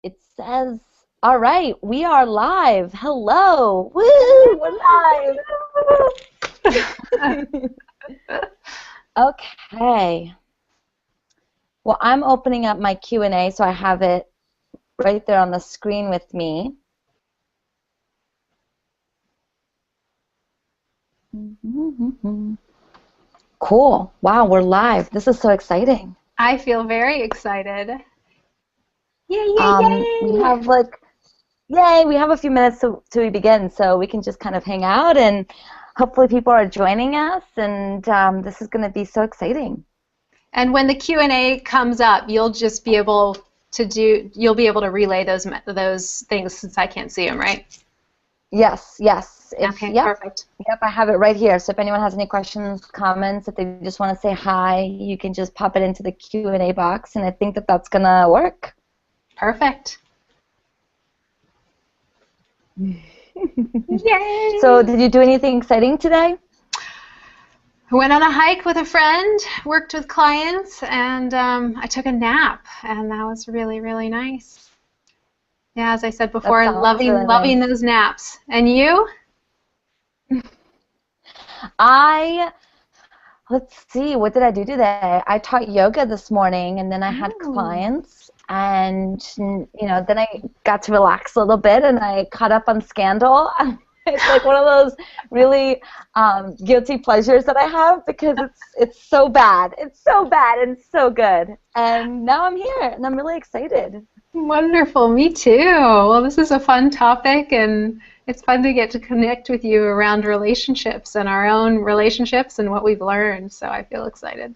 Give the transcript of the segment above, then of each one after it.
It says, all right, we are live. Hello. Woo, we're live. Okay. Well, I'm opening up my Q&A, so I have it right there on the screen with me. Cool. Wow, we're live. This is so exciting. I feel very excited. Yay, yay, yay! We have we have a few minutes to we begin, so we can just kind of hang out, and hopefully people are joining us, and this is going to be so exciting. And when the Q&A comes up, you'll just be able to relay those things since I can't see them, right? Yes. Okay, yep, perfect. Yep, I have it right here. So if anyone has any questions, comments, if they just want to say hi, you can just pop it into the Q&A box, and I think that that's going to work. Perfect. Yay! So did you do anything exciting today? I went on a hike with a friend, worked with clients, and I took a nap, and that was really, really nice. Yeah, as I said before, loving those naps. And you? Let's see, what did I do today? I taught yoga this morning, and then I had clients, and then I got to relax a little bit, and I caught up on Scandal. It's like one of those really guilty pleasures that I have because it's so bad. It's so bad and so good. And now I'm here, and I'm really excited. Wonderful. Me too. Well, this is a fun topic, and it's fun to get to connect with you around relationships and our own relationships and what we've learned. So I feel excited.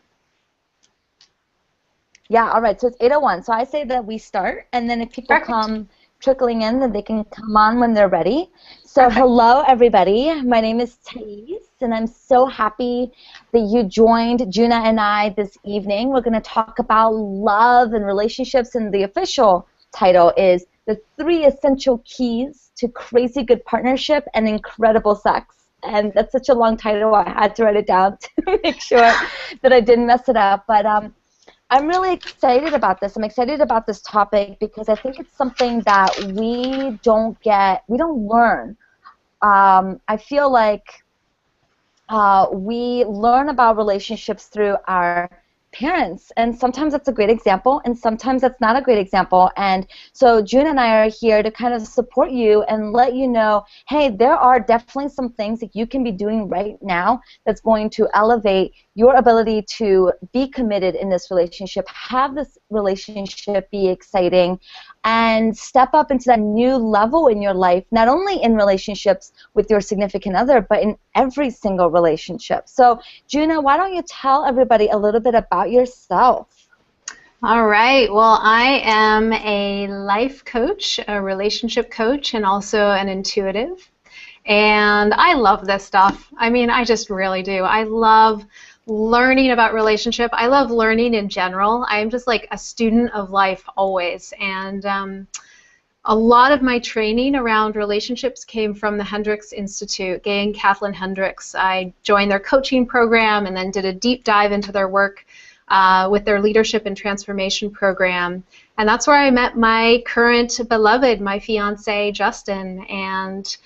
Yeah, all right. So it's 8:01. So I say that we start, and then if people come trickling in, then they can come on when they're ready. So hello, everybody. My name is Thais, and I'm so happy that you joined Juna and I this evening. We're going to talk about love and relationships, and the official title is The 3 Essential Keys to Crazy Good Partnership and Incredible Sex. And that's such a long title, I had to write it down to make sure that I didn't mess it up. But I'm really excited about this. I'm excited about this topic because I think it's something that we don't learn. I feel like we learn about relationships through our parents, and sometimes that's a great example, and sometimes that's not a great example. And so June and I are here to kind of support you and let you know, hey, there are definitely some things that you can be doing right now that's going to elevate your ability to be committed in this relationship, have this relationship be exciting, and step up into that new level in your life, not only in relationships with your significant other, but in every single relationship. So, Juna, why don't you tell everybody a little bit about yourself? All right. Well, I am a life coach, a relationship coach, and also an intuitive. And I love this stuff. I mean, I just really do. I love learning about relationship. I love learning in general. I'm just like a student of life always. And a lot of my training around relationships came from the Hendricks Institute, Gay and Kathleen Hendricks. I joined their coaching program and then did a deep dive into their work with their leadership and transformation program. And that's where I met my current beloved, my fiance, Justin. And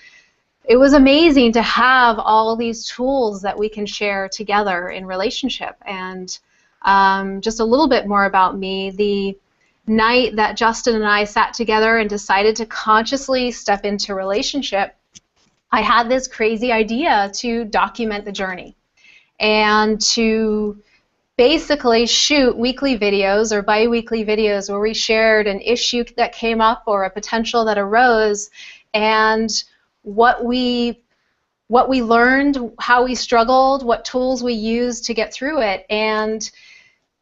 it was amazing to have all these tools that we can share together in relationship. And just a little bit more about me. The night that Justin and I sat together and decided to consciously step into relationship, I had this crazy idea to document the journey and to basically shoot weekly videos or bi-weekly videos where we shared an issue that came up or a potential that arose, and what we learned, how we struggled, what tools we used to get through it. And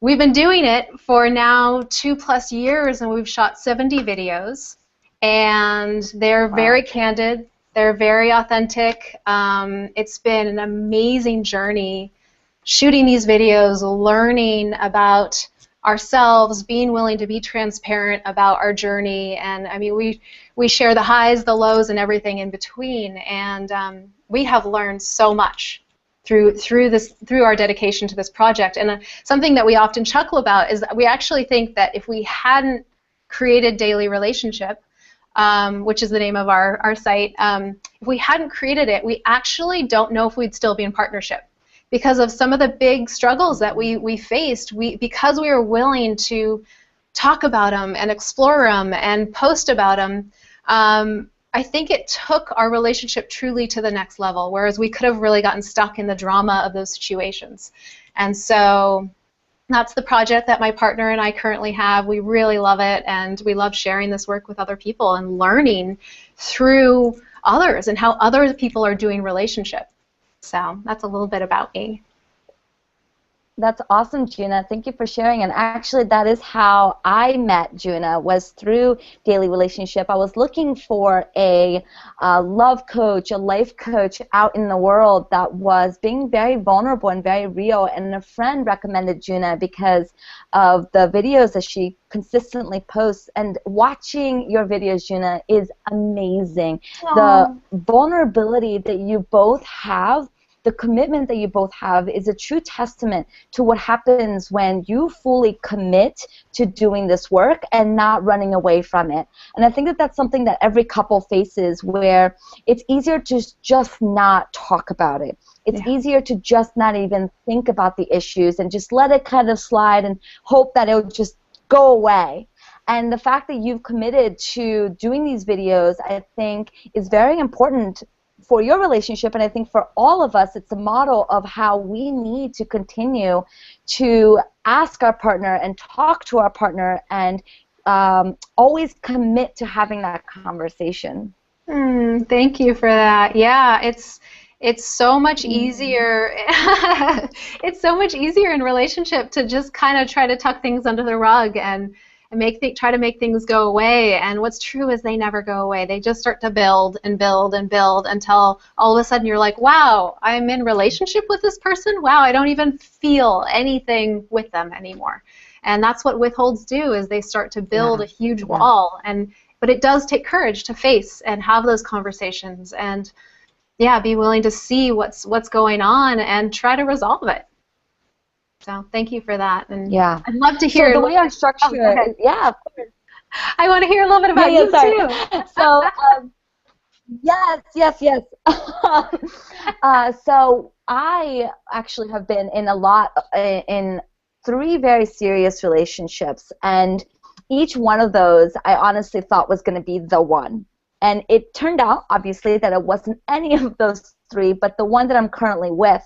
we've been doing it for now 2+ years, and we've shot 70 videos, and they're very candid, they're very authentic. It's been an amazing journey shooting these videos, learning about ourselves, being willing to be transparent about our journey. And I mean, we share the highs, the lows, and everything in between. And we have learned so much through our dedication to this project. And something that we often chuckle about is that we actually think that if we hadn't created Daily Relationship, which is the name of our site, if we hadn't created it, we actually don't know if we'd still be in partnership because of some of the big struggles that we faced. Because we were willing to talk about them and explore them and post about them, I think it took our relationship truly to the next level, whereas we could have really gotten stuck in the drama of those situations. And so that's the project that my partner and I currently have. We really love it, and we love sharing this work with other people and learning through others and how other people are doing relationship. So that's a little bit about me. That's awesome, Juna. Thank you for sharing. And actually, that is how I met Juna, was through Daily Relationship. I was looking for a love coach, a life coach out in the world that was being very vulnerable and very real. And a friend recommended Juna because of the videos that she consistently posts. And watching your videos, Juna, is amazing. Aww. The vulnerability that you both have, the commitment that you both have, is a true testament to what happens when you fully commit to doing this work and not running away from it. And I think that that's something that every couple faces, where it's easier to just not talk about it. It's easier to just not even think about the issues and just let it kind of slide and hope that it'll just go away. And the fact that you've committed to doing these videos, I think, is very important for your relationship, and I think for all of us, it's a model of how we need to continue to ask our partner and talk to our partner and always commit to having that conversation. Thank you for that. Yeah, it's so much easier. It's so much easier in relationship to just kind of try to tuck things under the rug and try to make things go away. And what's true is they never go away. They just start to build and build and build until all of a sudden you're like, wow, I'm in relationship with this person. Wow, I don't even feel anything with them anymore. And that's what withholds do, is they start to build a huge wall. But it does take courage to face and have those conversations and be willing to see what's going on and try to resolve it. So thank you for that. And I'd love to hear. So the way our structure, of course. I want to hear a little bit about you too. So yes. So I actually have been in 3 very serious relationships, and each one of those I honestly thought was going to be the one. And it turned out, obviously, that it wasn't any of those 3, but the one that I'm currently with.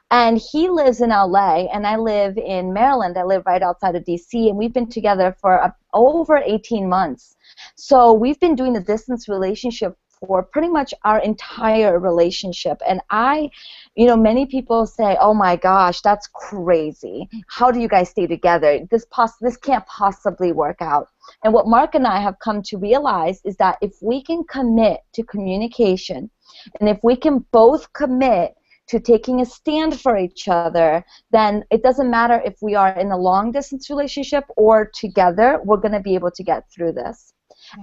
And he lives in LA, and I live in Maryland. I live right outside of DC, and we've been together for over 18 months. So we've been doing a distance relationship for pretty much our entire relationship. And many people say, oh my gosh, that's crazy. How do you guys stay together? This can't possibly work out. And what Mark and I have come to realize is that if we can commit to communication, and if we can both commit to taking a stand for each other, then it doesn't matter if we are in a long-distance relationship or together, we're going to be able to get through this.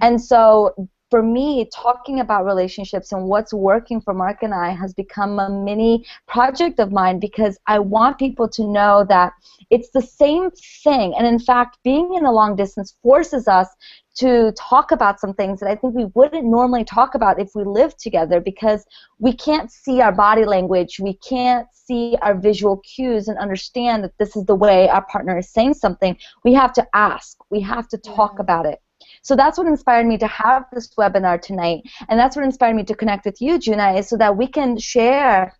And so for me, talking about relationships and what's working for Mark and I has become a mini project of mine, because I want people to know that it's the same thing. And in fact, being in a long distance forces us to talk about some things that I think we wouldn't normally talk about if we lived together, because we can't see our body language, we can't see our visual cues and understand that this is the way our partner is saying something. We have to ask, we have to talk about it. So that's what inspired me to have this webinar tonight, and that's what inspired me to connect with you, Juna, is so that we can share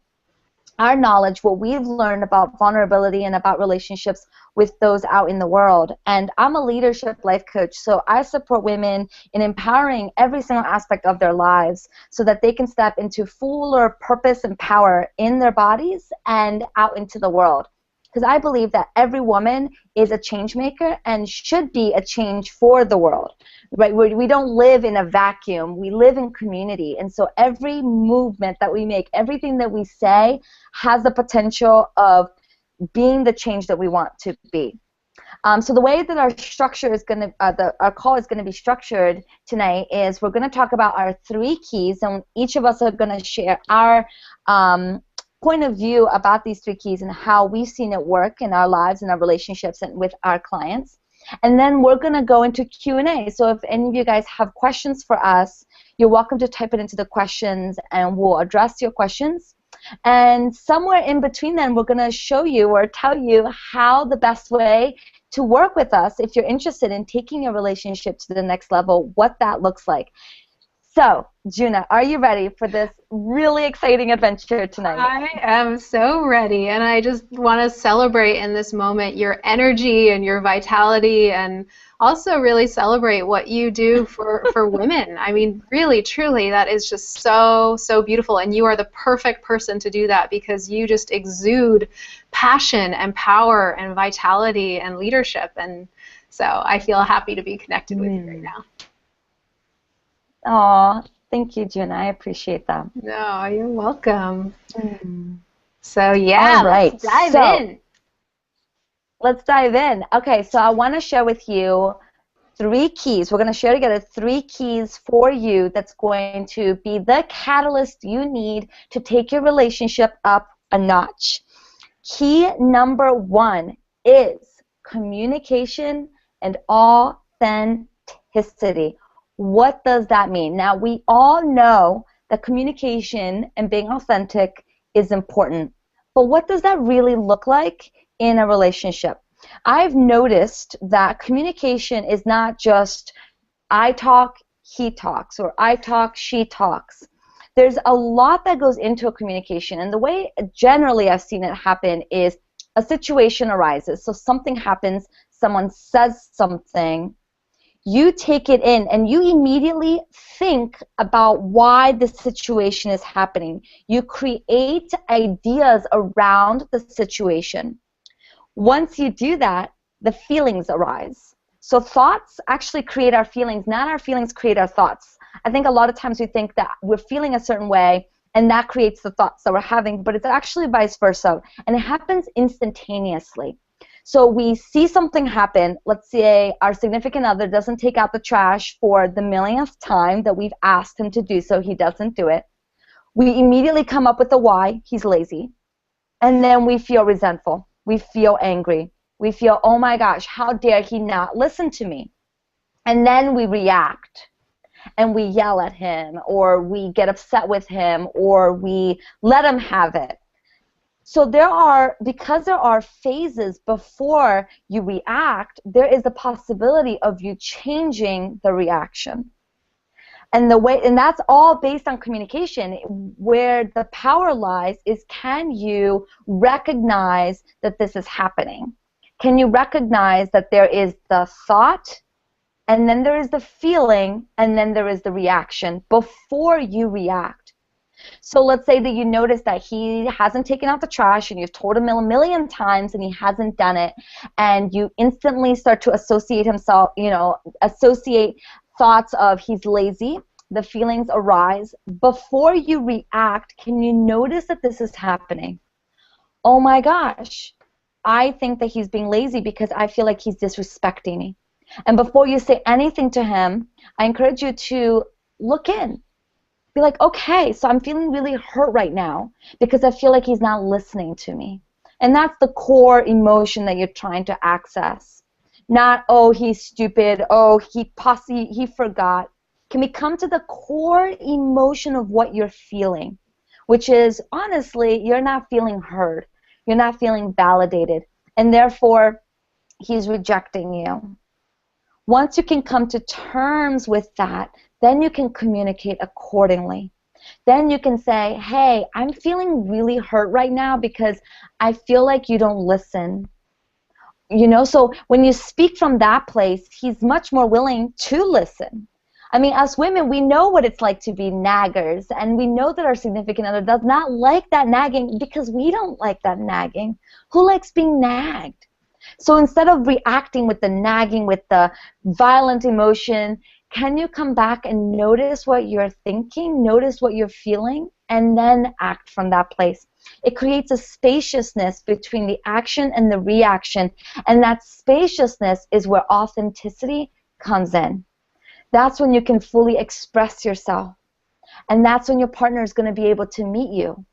our knowledge, what we've learned about vulnerability and about relationships with those out in the world. And I'm a leadership life coach, so I support women in empowering every single aspect of their lives so that they can step into fuller purpose and power in their bodies and out into the world. Because I believe that every woman is a change maker and should be a change for the world, right? We don't live in a vacuum. We live in community. And so every movement that we make, everything that we say has the potential of being the change that we want to be. So the way that our structure is going to, our call is going to be structured tonight is we're going to talk about our 3 keys, and each of us are going to share our point of view about these 3 keys and how we've seen it work in our lives and our relationships and with our clients. And then we're going to go into Q&A. So if any of you guys have questions for us, you're welcome to type it into the questions, and we'll address your questions. And somewhere in between then, we're going to show you or tell you how the best way to work with us, if you're interested in taking your relationship to the next level, what that looks like. So, Juna, are you ready for this really exciting adventure tonight? I am so ready, and I just want to celebrate in this moment your energy and your vitality, and also really celebrate what you do for women. I mean, really, truly, that is just so, so beautiful, and you are the perfect person to do that because you just exude passion and power and vitality and leadership, and so I feel happy to be connected with you right now. Aw, thank you, Juna. I appreciate that. No, you're welcome. So yeah, all right. Let's dive in. Let's dive in. Okay, so I want to share with you 3 keys. We're going to share together 3 keys for you that's going to be the catalyst you need to take your relationship up a notch. Key number 1 is communication and authenticity. What does that mean? Now, we all know that communication and being authentic is important, but what does that really look like in a relationship? I've noticed that communication is not just I talk, he talks, or I talk, she talks. There's a lot that goes into a communication, and the way generally I've seen it happen is a situation arises. So something happens, someone says something, you take it in and you immediately think about why the situation is happening. You create ideas around the situation. Once you do that, the feelings arise. So thoughts actually create our feelings, not our feelings create our thoughts. I think a lot of times we think that we're feeling a certain way and that creates the thoughts that we're having, but it's actually vice versa, and it happens instantaneously. So we see something happen. Let's say our significant other doesn't take out the trash for the millionth time that we've asked him to do so. He doesn't do it. We immediately come up with the why. He's lazy. And then we feel resentful. We feel angry. We feel, oh my gosh, how dare he not listen to me? And then we react. And we yell at him, or we get upset with him, or we let him have it. So because there are phases before you react, there is a possibility of you changing the reaction. And that's all based on communication. Where the power lies is, can you recognize that this is happening? Can you recognize that there is the thought, and then there is the feeling, and then there is the reaction before you react? So let's say that you notice that he hasn't taken out the trash and you've told him a million times and he hasn't done it, and you instantly start to associate thoughts of he's lazy. The feelings arise. Before you react, can you notice that this is happening? Oh my gosh, I think that he's being lazy because I feel like he's disrespecting me. And before you say anything to him, I encourage you to look in. Be like, okay, so I'm feeling really hurt right now because I feel like he's not listening to me. And that's the core emotion that you're trying to access. Not, oh, he's stupid, oh, he forgot. Can we come to the core emotion of what you're feeling, which is, honestly, you're not feeling heard. You're not feeling validated. And therefore, he's rejecting you. Once you can come to terms with that, then you can communicate accordingly. Then you can say, hey, I'm feeling really hurt right now because I feel like you don't listen. So when you speak from that place, he's much more willing to listen. I mean, as women, we know what it's like to be naggers, and we know that our significant other does not like that nagging because we don't like that nagging. Who likes being nagged? So instead of reacting with the nagging, with the violent emotion, can you come back and notice what you're thinking, notice what you're feeling, and then act from that place? It creates a spaciousness between the action and the reaction, and that spaciousness is where authenticity comes in. That's when you can fully express yourself, and that's when your partner is going to be able to meet you.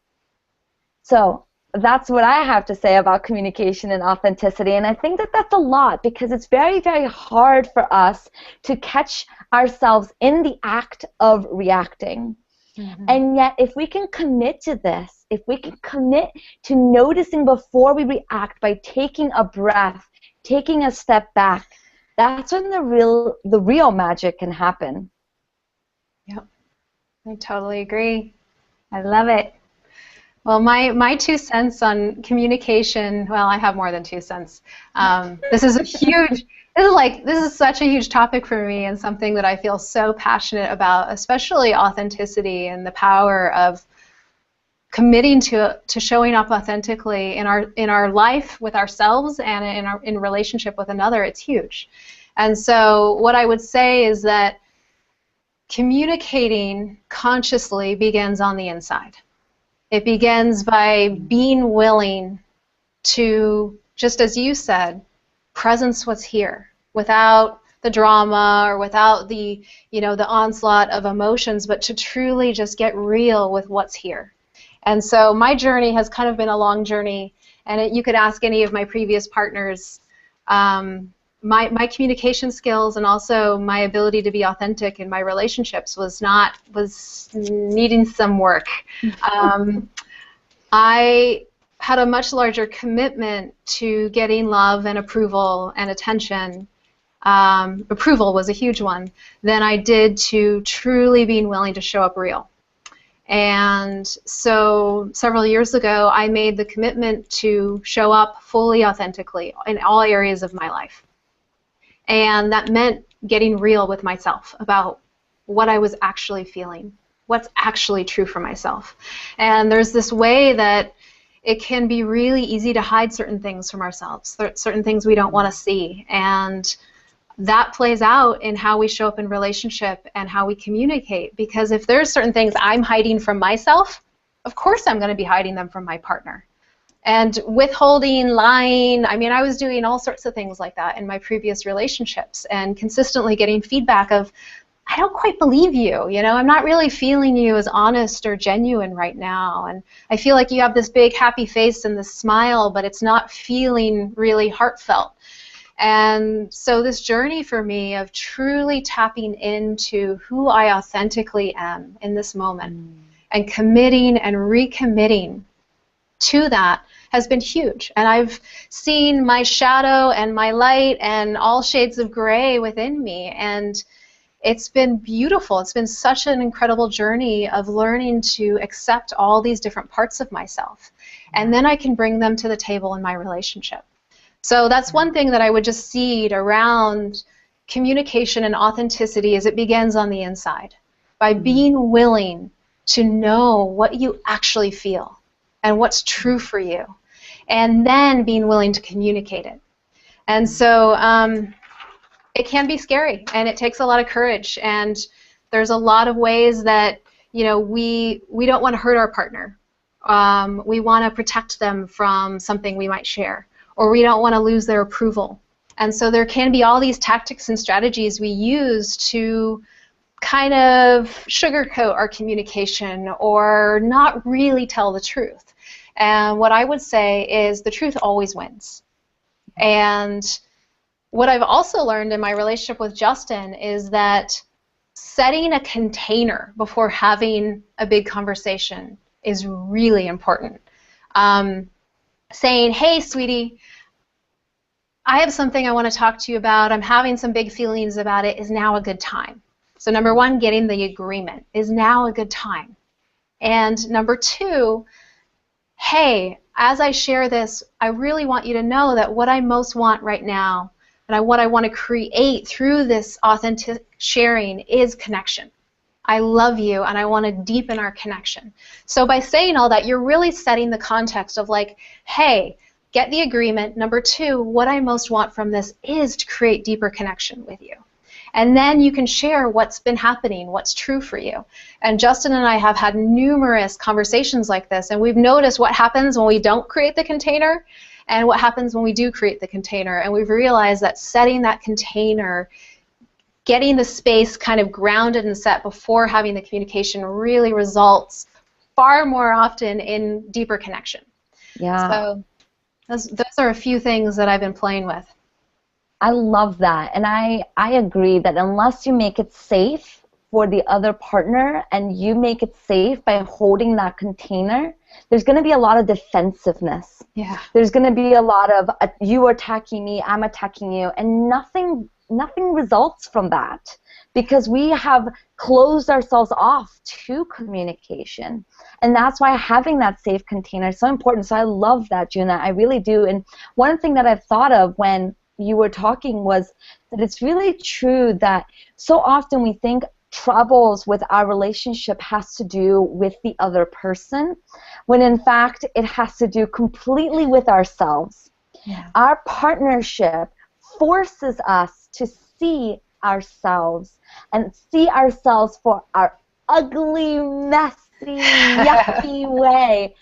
So that's what I have to say about communication and authenticity. And I think that that's a lot, because it's very, very hard for us to catch ourselves in the act of reacting. Mm-hmm. And yet, if we can commit to this, if we can commit to noticing before we react by taking a breath, taking a step back, that's when the real magic can happen. Yep, I totally agree. I love it. Well, my 2 cents on communication, well, I have more than 2 cents. This is a huge, this is such a huge topic for me, and something that I feel so passionate about, especially authenticity and the power of committing to showing up authentically in our life with ourselves and in relationship with another. It's huge. And so what I would say is that communicating consciously begins on the inside. It begins by being willing to, just as you said, presence what's here, without the drama or without the onslaught of emotions, but to truly just get real with what's here. And so my journey has kind of been a long journey, and you could ask any of my previous partners. My communication skills and also my ability to be authentic in my relationships was needing some work. I had a much larger commitment to getting love and approval and attention. Approval was a huge one, than I did to truly being willing to show up real. And so several years ago, I made the commitment to show up fully authentically in all areas of my life. And that meant getting real with myself about what I was actually feeling, what's actually true for myself. And there's this way that it can be really easy to hide certain things from ourselves, certain things we don't want to see. And that plays out in how we show up in relationship and how we communicate. Because if there's certain things I'm hiding from myself, of course I'm going to be hiding them from my partner. And withholding, lying, I mean, I was doing all sorts of things like that in my previous relationships, and consistently getting feedback of, I don't quite believe you, I'm not really feeling you as honest or genuine right now, and I feel like you have this big happy face and this smile, but it's not feeling really heartfelt. And so this journey for me of truly tapping into who I authentically am in this moment and committing and recommitting to that has been huge. And I've seen my shadow and my light and all shades of gray within me, and it's been beautiful. It's been such an incredible journey of learning to accept all these different parts of myself, and then I can bring them to the table in my relationship. So that's one thing that I would just seed around communication and authenticity, is it begins on the inside by being willing to know what you actually feel and what's true for you, and then being willing to communicate it. And so it can be scary, and it takes a lot of courage, and there's a lot of ways that we don't want to hurt our partner. We want to protect them from something we might share, or we don't want to lose their approval. And so there can be all these tactics and strategies we use to kind of sugarcoat our communication or not really tell the truth. And what I would say is the truth always wins. And what I've also learned in my relationship with Justin is that setting a container before having a big conversation is really important. Saying, hey, sweetie, I have something I want to talk to you about. I'm having some big feelings about it. Is now a good time? So number one, getting the agreement. Is now a good time? And number two, hey, as I share this, I really want you to know that what I most want right now and what I want to create through this authentic sharing is connection. I love you, and I want to deepen our connection. So by saying all that, you're really setting the context of like, hey, get the agreement. Number two, what I most want from this is to create deeper connection with you. And then you can share what's been happening, what's true for you. And Justin and I have had numerous conversations like this, and we've noticed what happens when we don't create the container and what happens when we do create the container. And we've realized that setting that container, getting the space kind of grounded and set before having the communication really results far more often in deeper connection. Yeah. So those are a few things that I've been playing with. I love that. And I agree that unless you make it safe for the other partner and you make it safe by holding that container, there's going to be a lot of defensiveness. Yeah. There's going to be a lot of you attacking me, I'm attacking you, and nothing results from that because we have closed ourselves off to communication. And that's why having that safe container is so important. So I love that, Juna. I really do. And one thing that I've thought of when you were talking was that it's really true that so often we think troubles with our relationship has to do with the other person, when in fact it has to do completely with ourselves. Yeah. Our partnership forces us to see ourselves and see ourselves for our ugly, messy, yucky way.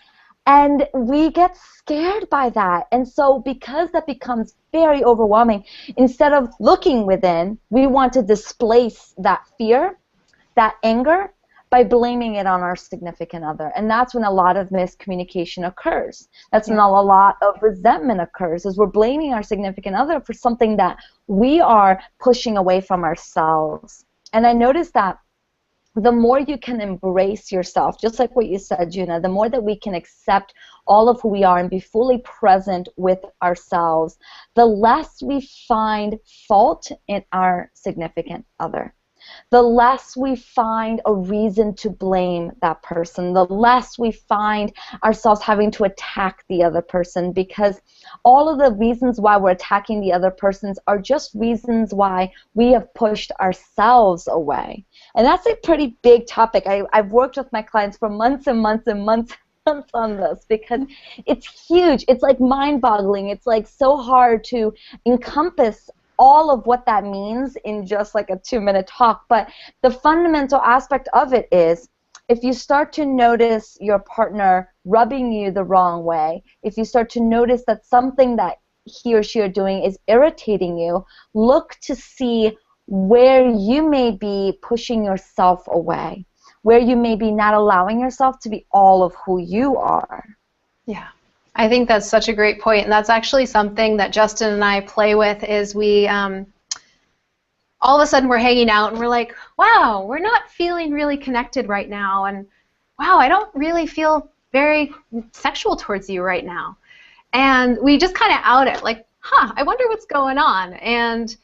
And we get scared by that. And so because that becomes very overwhelming, instead of looking within, we want to displace that fear, that anger, by blaming it on our significant other. And that's when a lot of miscommunication occurs. That's when a lot of resentment occurs, is we're blaming our significant other for something that we are pushing away from ourselves. And I noticed that the more you can embrace yourself, just like what you said, Juna, the more that we can accept all of who we are and be fully present with ourselves, the less we find fault in our significant other. The less we find a reason to blame that person, the less we find ourselves having to attack the other person, because all of the reasons why we're attacking the other persons are just reasons why we have pushed ourselves away. And that's a pretty big topic. I've worked with my clients for months and months and months on this because it's huge. It's like mind-boggling. It's like so hard to encompass all of what that means in just like a 2-minute talk. But the fundamental aspect of it is, if you start to notice your partner rubbing you the wrong way, if you start to notice that something that he or she are doing is irritating you, look to see where you may be pushing yourself away, where you may be not allowing yourself to be all of who you are. Yeah. I think that's such a great point, and that's actually something that Justin and I play with. Is we all of a sudden we're hanging out and we're like, wow, we're not feeling really connected right now, and wow, I don't really feel very sexual towards you right now, and we just kind of out it, like, I wonder what's going on. And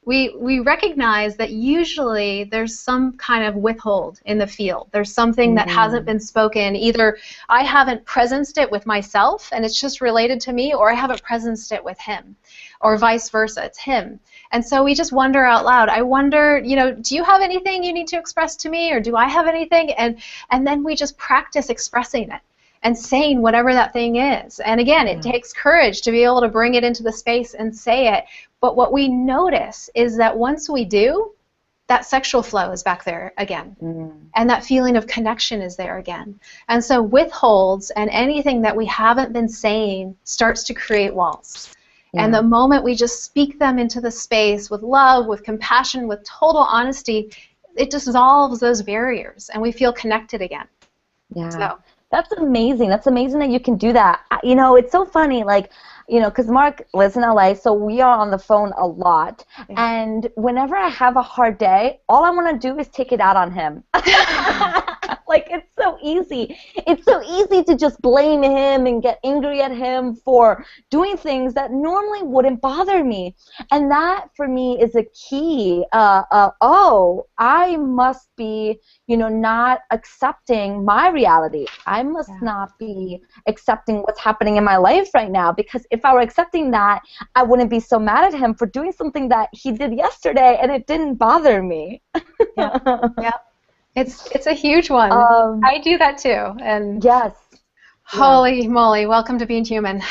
we recognize that usually there's some kind of withhold in the field. There's something that hasn't been spoken. Either I haven't presenced it with myself and it's just related to me, or I haven't presenced it with him, or vice versa, it's him. And so we just wonder out loud, I wonder, do you have anything you need to express to me, or do I have anything? And then we just practice expressing it and saying whatever that thing is. And again, it takes courage to be able to bring it into the space and say it. But what we notice is that once we do, that sexual flow is back there again. And that feeling of connection is there again. And so withholds and anything that we haven't been saying starts to create walls. And the moment we just speak them into the space with love, with compassion, with total honesty, it dissolves those barriers and we feel connected again. Yeah. So. That's amazing. That's amazing that you can do that. It's so funny, like, because Mark lives in LA, so we are on the phone a lot. And whenever I have a hard day, all I want to do is take it out on him. Like, it's so easy. It's so easy to just blame him and get angry at him for doing things that normally wouldn't bother me. And that, for me, is a key. I must be, not accepting my reality. I must not be accepting what's happening in my life right now, because if I were accepting that, I wouldn't be so mad at him for doing something that he did yesterday and it didn't bother me. Yeah. It's a huge one. I do that too. And yes. Holy moly, welcome to being human.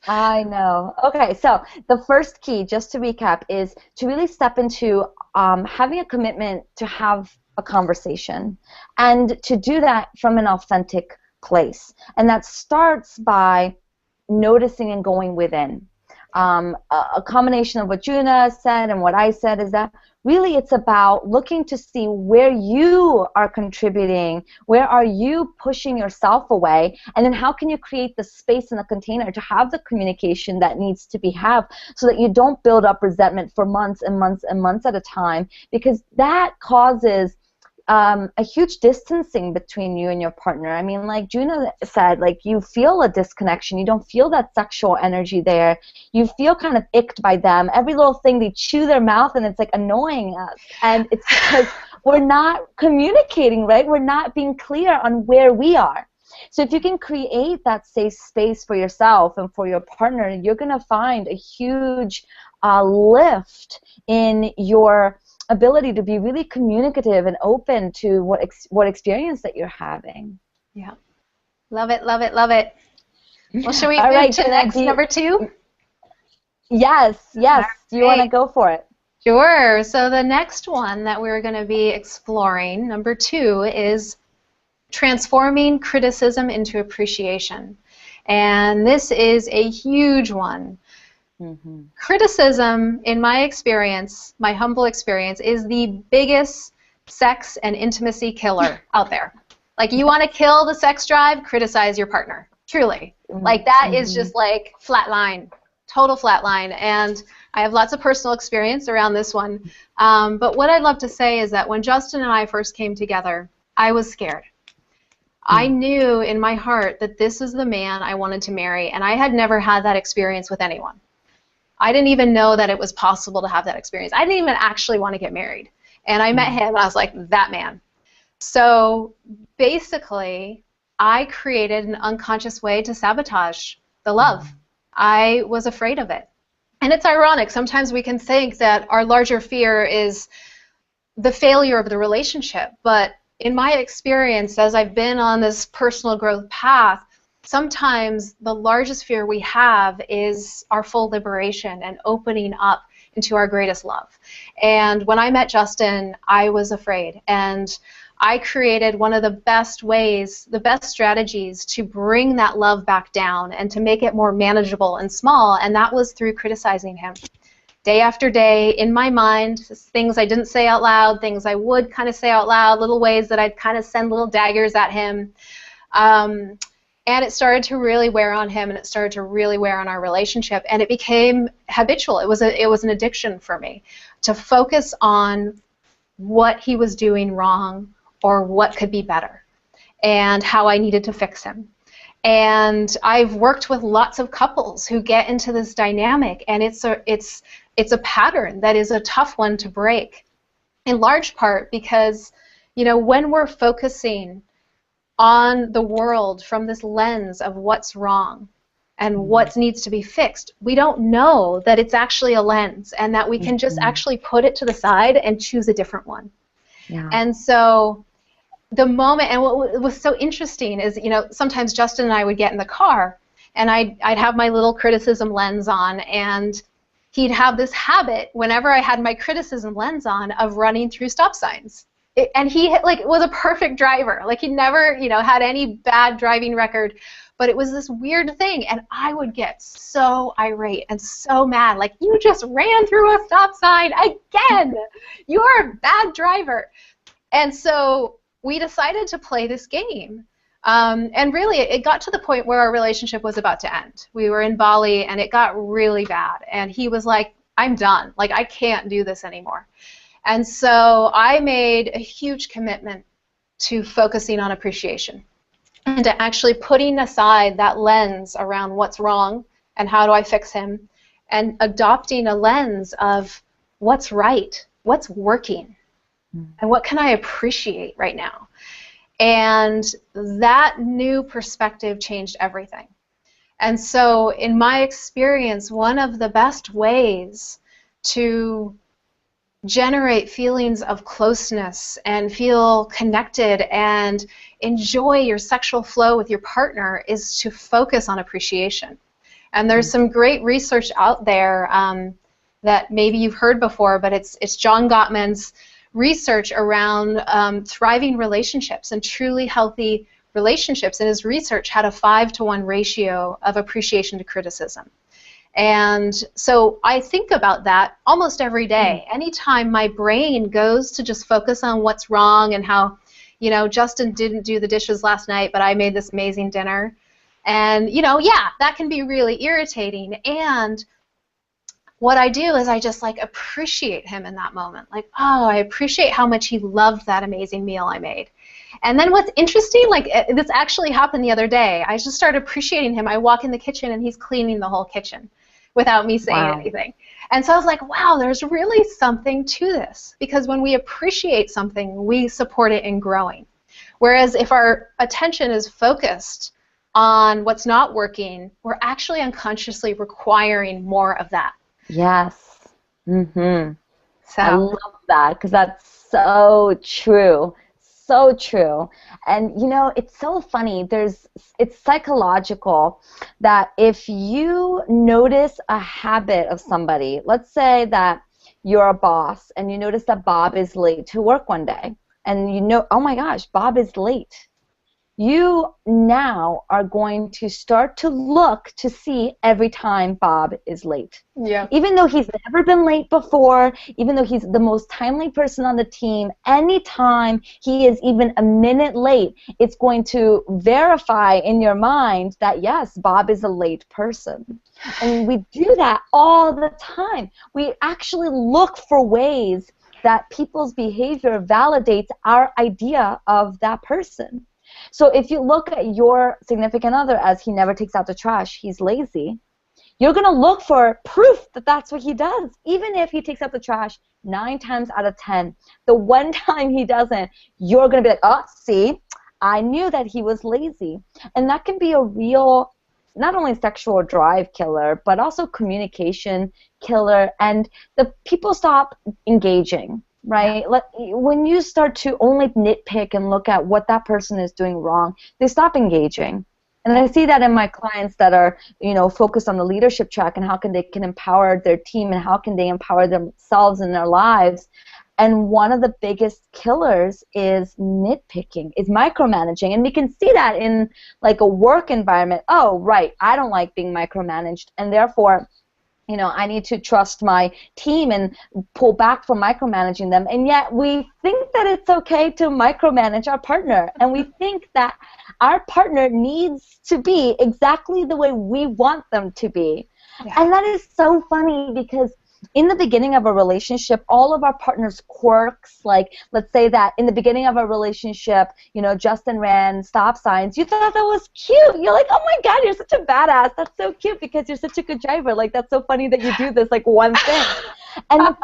I know. Okay, so the first key, just to recap, is to really step into having a commitment to have a conversation, and to do that from an authentic place. And that starts by noticing and going within. a combination of what Juna said and what I said is that really it's about looking to see where you are contributing, where are you pushing yourself away, and then how can you create the space and the container to have the communication that needs to be had so that you don't build up resentment for months and months and months at a time, because that causes a huge distancing between you and your partner. I mean, like Juna said, like you feel a disconnection. You don't feel that sexual energy there. You feel kind of icked by them. Every little thing, they chew their mouth and it's like annoying us. And it's because we're not communicating, right? We're not being clear on where we are. So if you can create that safe space for yourself and for your partner, you're going to find a huge lift in your ability to be really communicative and open to what experience that you're having. Yeah. Love it, love it, love it. Well, should we All move right, to next number 2? Yes, yes. Do you want to go for it? Sure. So the next one that we're going to be exploring, number 2, is transforming criticism into appreciation. And this is a huge one. Mm-hmm. Criticism, in my experience, my humble experience, is the biggest sex and intimacy killer out there. Like, you want to kill the sex drive, criticize your partner. Truly. Like, that is just like flat line, total flat line. And I have lots of personal experience around this one. But what I'd love to say is that when Justin and I first came together, I was scared. I knew in my heart that this is the man I wanted to marry, and I had never had that experience with anyone. I didn't even know that it was possible to have that experience. I didn't even actually want to get married. And I met him, and I was like, that man. So basically, I created an unconscious way to sabotage the love. I was afraid of it. And it's ironic. Sometimes we can think that our larger fear is the failure of the relationship. But in my experience, as I've been on this personal growth path, sometimes the largest fear we have is our full liberation and opening up into our greatest love. And when I met Justin, I was afraid. And I created one of the best ways, the best strategies to bring that love back down and to make it more manageable and small, and that was through criticizing him. Day after day, in my mind, things I didn't say out loud, things I would kind of say out loud, little ways that I'd kind of send little daggers at him. And it started to really wear on him, and it started to really wear on our relationship, and it became habitual. It was an addiction for me to focus on what he was doing wrong or what could be better and how I needed to fix him. And I've worked with lots of couples who get into this dynamic, and it's a pattern that is a tough one to break, in large part because, you know, when we're focusing on the world from this lens of what's wrong and what needs to be fixed, we don't know that it's actually a lens and that we can just actually put it to the side and choose a different one. Yeah. And so the moment, and what was so interesting is, you know, sometimes Justin and I would get in the car and I'd have my little criticism lens on, and he'd have this habit whenever I had my criticism lens on of running through stop signs. And he was a perfect driver. Like, he never, you know, had any bad driving record, but it was this weird thing, and I would get so irate and so mad. Like, you just ran through a stop sign again. You're a bad driver. And so we decided to play this game. And really, it got to the point where our relationship was about to end. We were in Bali, and it got really bad. And he was like, I'm done. Like, I can't do this anymore. And so I made a huge commitment to focusing on appreciation and to actually putting aside that lens around what's wrong and how do I fix him, and adopting a lens of what's right, what's working, and what can I appreciate right now. And that new perspective changed everything. And so in my experience, one of the best ways to generate feelings of closeness and feel connected and enjoy your sexual flow with your partner is to focus on appreciation. And there's some great research out there that maybe you've heard before, but it's John Gottman's research around thriving relationships and truly healthy relationships. And his research had a 5-to-1 ratio of appreciation to criticism. And so I think about that almost every day. Mm. Anytime my brain goes to just focus on what's wrong and how, Justin didn't do the dishes last night, but I made this amazing dinner. And, yeah, that can be really irritating. And what I do is I just like appreciate him in that moment. Like, oh, I appreciate how much he loved that amazing meal I made. And then what's interesting, like this actually happened the other day. I just started appreciating him. I walk in the kitchen and he's cleaning the whole kitchen without me saying Wow. anything. And so I was like, wow, there's really something to this. Because when we appreciate something, we support it in growing. Whereas if our attention is focused on what's not working, we're actually unconsciously requiring more of that. Yes. Mm-hmm. I So, love that because that's so true. So true. And it's so funny. It's psychological that if you notice a habit of somebody, let's say that you're a boss and you notice that Bob is late to work one day, and oh my gosh, Bob is late. You now are going to start to look to see every time Bob is late. yeah. Even though he's never been late before, even though he's the most timely person on the team, anytime he is even a minute late, it's going to verify in your mind that, yes, Bob is a late person. And we do that all the time. We actually look for ways that people's behavior validates our idea of that person. So if you look at your significant other as he never takes out the trash, he's lazy, you're going to look for proof that that's what he does. Even if he takes out the trash 9 times out of 10, the one time he doesn't, you're going to be like, oh, see, I knew that he was lazy. And that can be a real, not only sexual drive killer, but also communication killer. And the people stop engaging. Right? When you start to only nitpick and look at what that person is doing wrong, they stop engaging. And I see that in my clients that are, focused on the leadership track and how they can empower their team and how can they empower themselves in their lives. And one of the biggest killers is nitpicking, is micromanaging. And we can see that in like a work environment. Oh, right, I don't like being micromanaged, and therefore I need to trust my team and pull back from micromanaging them. And yet we think that it's okay to micromanage our partner. And we think that our partner needs to be exactly the way we want them to be. Yeah. And that is so funny because in the beginning of a relationship, all of our partner's quirks, like let's say that in the beginning of a relationship, Justin ran stop signs. You thought that was cute. You're like, oh my God, you're such a badass. That's so cute because you're such a good driver. Like, that's so funny that you do this, like, one thing. And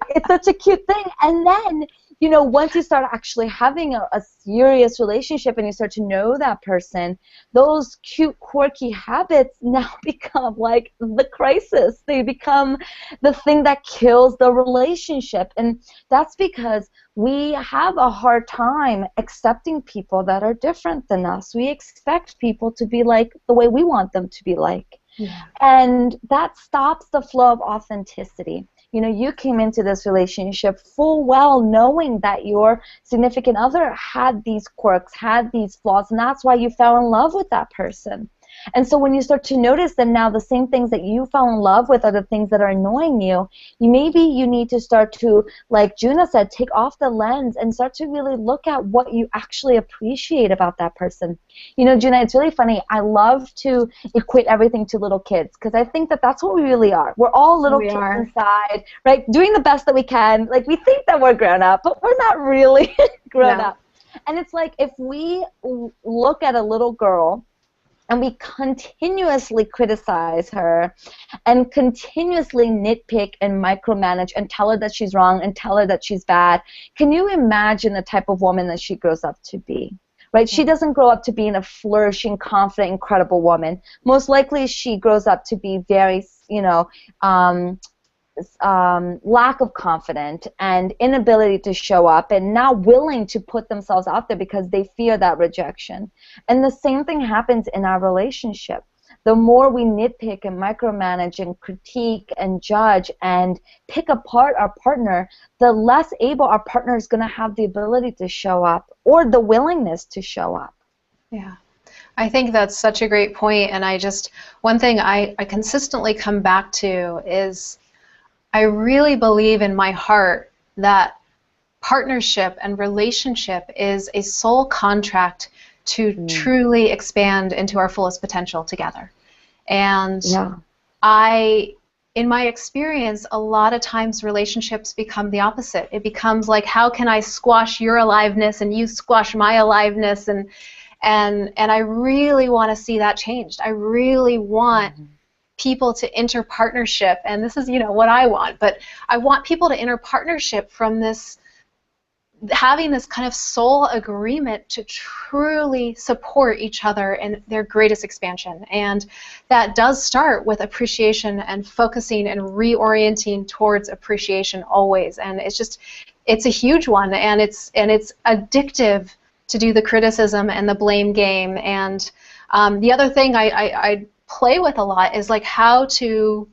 it's such a cute thing. And then, once you start actually having a serious relationship and you start to know that person, those cute, quirky habits now become like the crisis. They become the thing that kills the relationship. And that's because we have a hard time accepting people that are different than us. We expect people to be like the way we want them to be like. Yeah. And that stops the flow of authenticity. You came into this relationship full well knowing that your significant other had these quirks, had these flaws, and that's why you fell in love with that person. And so when you start to notice that now the same things that you fell in love with are the things that are annoying you, maybe you need to start to, like Juna said, take off the lens and start to really look at what you actually appreciate about that person. Juna, it's really funny. I love to equate everything to little kids because I think that that's what we really are. We're all little kids inside, right? Doing the best that we can. Like, we think that we're grown up, but we're not really grown up. And it's like if we look at a little girl and we continuously criticize her and continuously nitpick and micromanage and tell her that she's wrong and tell her that she's bad, can you imagine the type of woman that she grows up to be? Right? She doesn't grow up to be a flourishing, confident, incredible woman. Most likely she grows up to be very, lack of confidence and inability to show up and not willing to put themselves out there because they fear that rejection. And the same thing happens in our relationship. The more we nitpick and micromanage and critique and judge and pick apart our partner, the less able our partner is going to have the ability to show up or the willingness to show up. Yeah. I think that's such a great point, and one thing I consistently come back to is I really believe in my heart that partnership and relationship is a soul contract to truly expand into our fullest potential together. And Yeah. in my experience, a lot of times relationships become the opposite. It becomes like, how can I squash your aliveness and you squash my aliveness? And I really want to see that changed. I really want people to enter partnership, and this is, what I want, but I want people to enter partnership from this, having this kind of soul agreement to truly support each other in their greatest expansion. And that does start with appreciation and focusing and reorienting towards appreciation always. And it's a huge one, and it's addictive to do the criticism and the blame game. And the other thing I play with a lot is like how to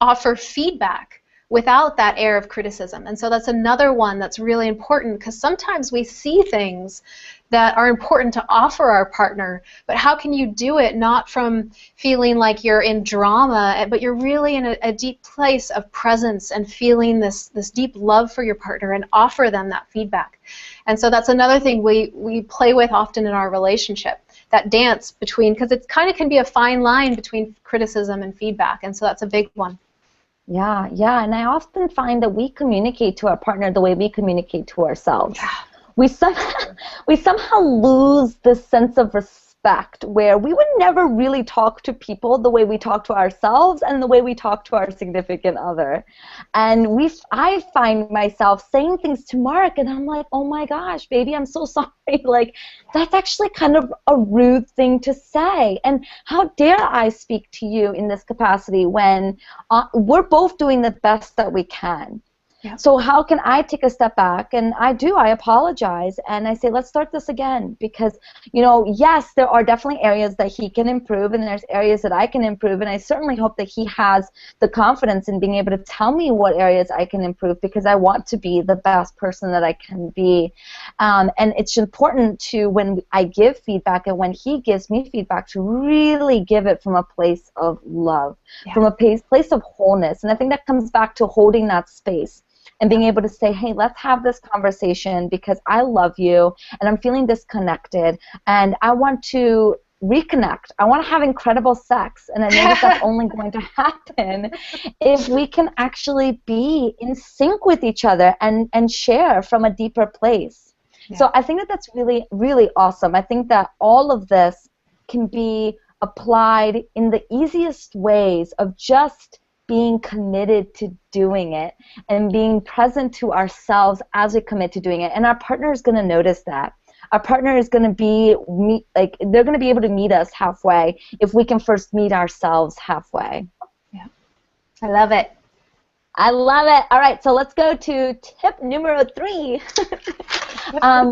offer feedback without that air of criticism. And so that's another one that's really important, because sometimes we see things that are important to offer our partner, but how can you do it not from feeling like you're in drama, but you're really in a deep place of presence and feeling this deep love for your partner and offer them that feedback. And so that's another thing we play with often in our relationship, that dance between, because it kind of can be a fine line between criticism and feedback, and so that's a big one. Yeah, yeah, and I often find that we communicate to our partner the way we communicate to ourselves. Yeah. We somehow lose this sense of respect, where we would never really talk to people the way we talk to ourselves and the way we talk to our significant other. And I find myself saying things to Mark, and I'm like, oh my gosh, baby, I'm so sorry. Like, that's actually kind of a rude thing to say. And how dare I speak to you in this capacity when we're both doing the best that we can? Yeah. So how can I take a step back? And I apologize, and I say, let's start this again, because, yes, there are definitely areas that he can improve, and there's areas that I can improve, and I certainly hope that he has the confidence in being able to tell me what areas I can improve, because I want to be the best person that I can be. And it's important to, when I give feedback and when he gives me feedback, to really give it from a place of love, from a place of wholeness. And I think that comes back to holding that space and being able to say, hey, let's have this conversation because I love you and I'm feeling disconnected and I want to reconnect. I want to have incredible sex, and I know that that's only going to happen if we can actually be in sync with each other and share from a deeper place. Yeah. So I think that that's really, really awesome. I think that all of this can be applied in the easiest ways of just being committed to doing it and being present to ourselves as we commit to doing it. And our partner is going to notice that. Our partner is going to be, they're going to be able to meet us halfway if we can first meet ourselves halfway. Yeah. I love it. I love it. All right, so let's go to tip numero 3,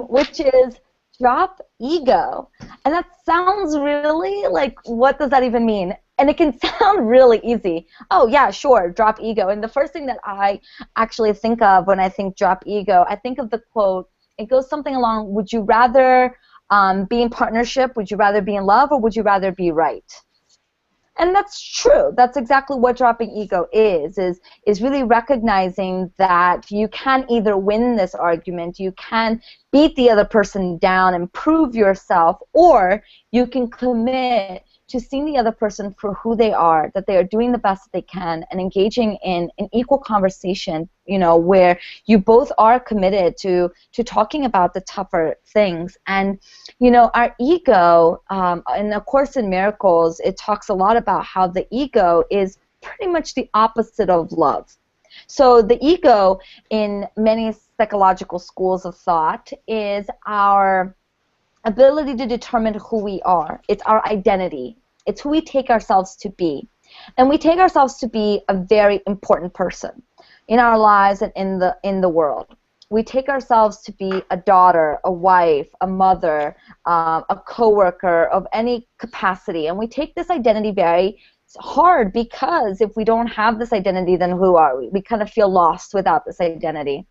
which is drop ego. And that sounds really like, what does that even mean? And it can sound really easy. Oh, yeah, sure, drop ego. And the first thing that I actually think of when I think drop ego, I think of the quote. It goes something along, would you rather be in partnership, would you rather be in love, or would you rather be right? And that's true. That's exactly what dropping ego is really recognizing that you can either win this argument, you can beat the other person down and prove yourself, or you can commit to seeing the other person for who they are, that they are doing the best that they can, and engaging in an equal conversation, where you both are committed to talking about the tougher things. And, our ego, in A Course in Miracles, it talks a lot about how the ego is pretty much the opposite of love. So the ego, in many psychological schools of thought, is our ability to determine who we are. It's our identity. It's who we take ourselves to be. And we take ourselves to be a very important person in our lives and in the world. We take ourselves to be a daughter, a wife, a mother, a coworker of any capacity. And we take this identity very hard, because if we don't have this identity, then who are we? We kind of feel lost without this identity.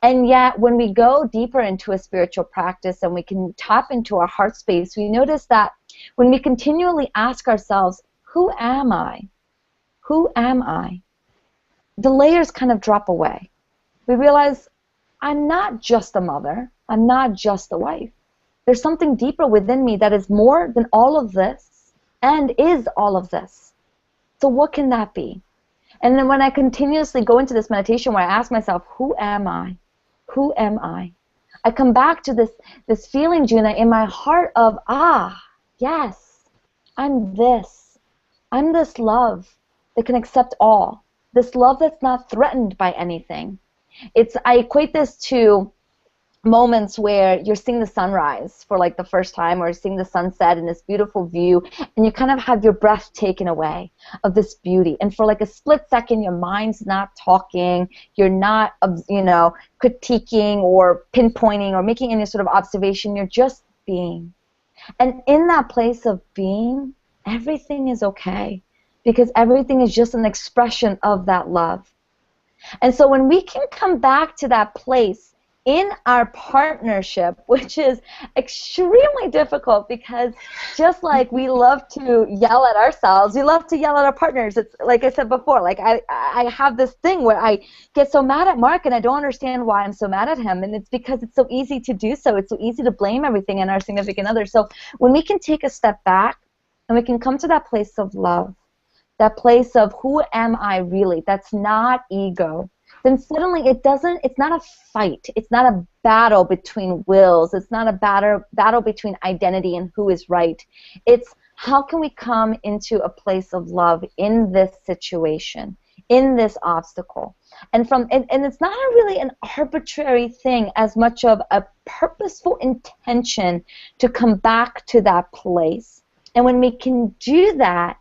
And yet, when we go deeper into a spiritual practice and we can tap into our heart space, we notice that When we continually ask ourselves, who am I? Who am I? The layers kind of drop away. We realize I'm not just a mother. I'm not just a wife. There's something deeper within me that is more than all of this and is all of this. So what can that be? And then when I continuously go into this meditation where I ask myself, who am I? Who am I? I come back to this feeling, Juna, in my heart of, yes, I'm this. I'm this love that can accept all. This love that's not threatened by anything. I equate this to moments where you're seeing the sunrise for like the first time, or seeing the sunset in this beautiful view, and you kind of have your breath taken away of this beauty, and for like a split second your mind's not talking, you're not critiquing or pinpointing or making any sort of observation, you're just being. And in that place of being, everything is okay, because everything is just an expression of that love. And so when we can come back to that place in our partnership, which is extremely difficult, because just like we love to yell at ourselves, we love to yell at our partners. It's like I said before, like I have this thing where I get so mad at Mark and I don't understand why I'm so mad at him, and it's because it's so easy to do so. It's so easy to blame everything on our significant other. So when we can take a step back and we can come to that place of love, that place of who am I really, that's not ego, then suddenly it's not a fight. It's not a battle between wills. It's not a battle between identity and who is right. It's how can we come into a place of love in this situation, in this obstacle. And it's not really an arbitrary thing as much of a purposeful intention to come back to that place. And when we can do that,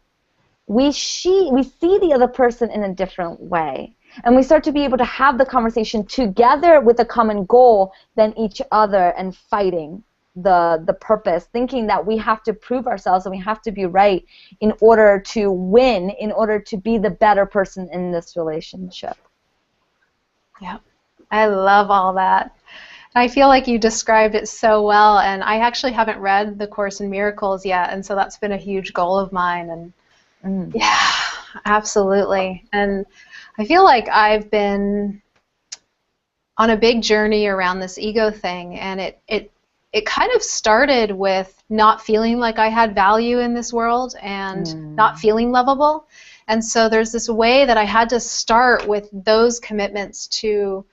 we see the other person in a different way. And we start to be able to have the conversation together with a common goal than each other and fighting the purpose, thinking that we have to prove ourselves and we have to be right in order to win, in order to be the better person in this relationship. Yeah, I love all that. I feel like you described it so well, and I actually haven't read The Course in Miracles yet, and so that's been a huge goal of mine. And yeah, absolutely. And I feel like I've been on a big journey around this ego thing, and it kind of started with not feeling like I had value in this world and not feeling lovable. And so there's this way that I had to start with those commitments to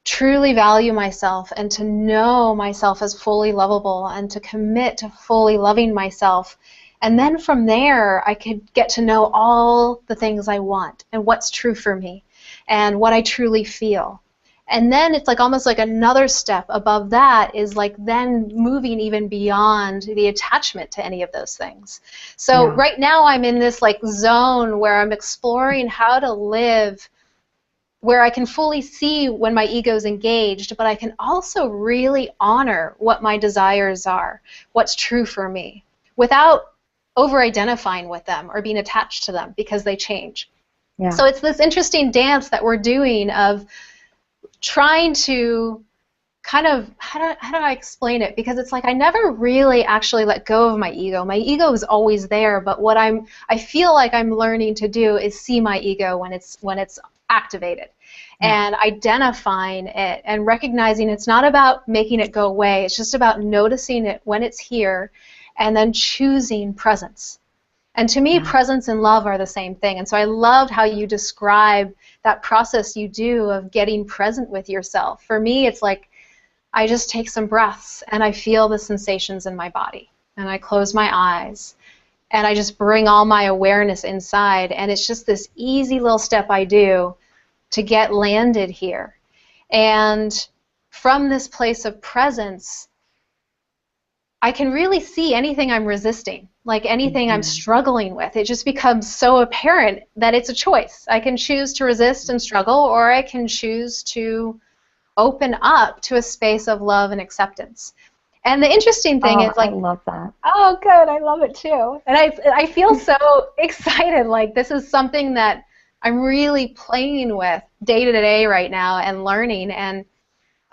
truly value myself and to know myself as fully lovable and to commit to fully loving myself. And then from there, I could get to know all the things I want and what's true for me and what I truly feel. And then it's like almost like another step above that is like then moving even beyond the attachment to any of those things. So right now I'm in this like zone where I'm exploring how to live where I can fully see when my ego's engaged, but I can also really honor what my desires are, what's true for me, without over-identifying with them or being attached to them because they change. So it's this interesting dance that we're doing of trying to kind of, how do I explain it? Because it's like I never really actually let go of my ego. My ego is always there, but what I feel like I'm learning to do is see my ego when it's activated and identifying it and recognizing it's not about making it go away. It's just about noticing it when it's here and then choosing presence. And to me, presence and love are the same thing. And so I loved how you describe that process you do of getting present with yourself. For me, it's like I just take some breaths and I feel the sensations in my body. And I close my eyes and I just bring all my awareness inside. And it's just this easy little step I do to get landed here. And from this place of presence, I can really see anything I'm resisting, like anything I'm struggling with. It just becomes so apparent that it's a choice. I can choose to resist and struggle, or I can choose to open up to a space of love and acceptance. And the interesting thing is, like, I love that. Oh, good. I love it too. And I feel so excited. Like this is something that I'm really playing with day to day right now and learning. And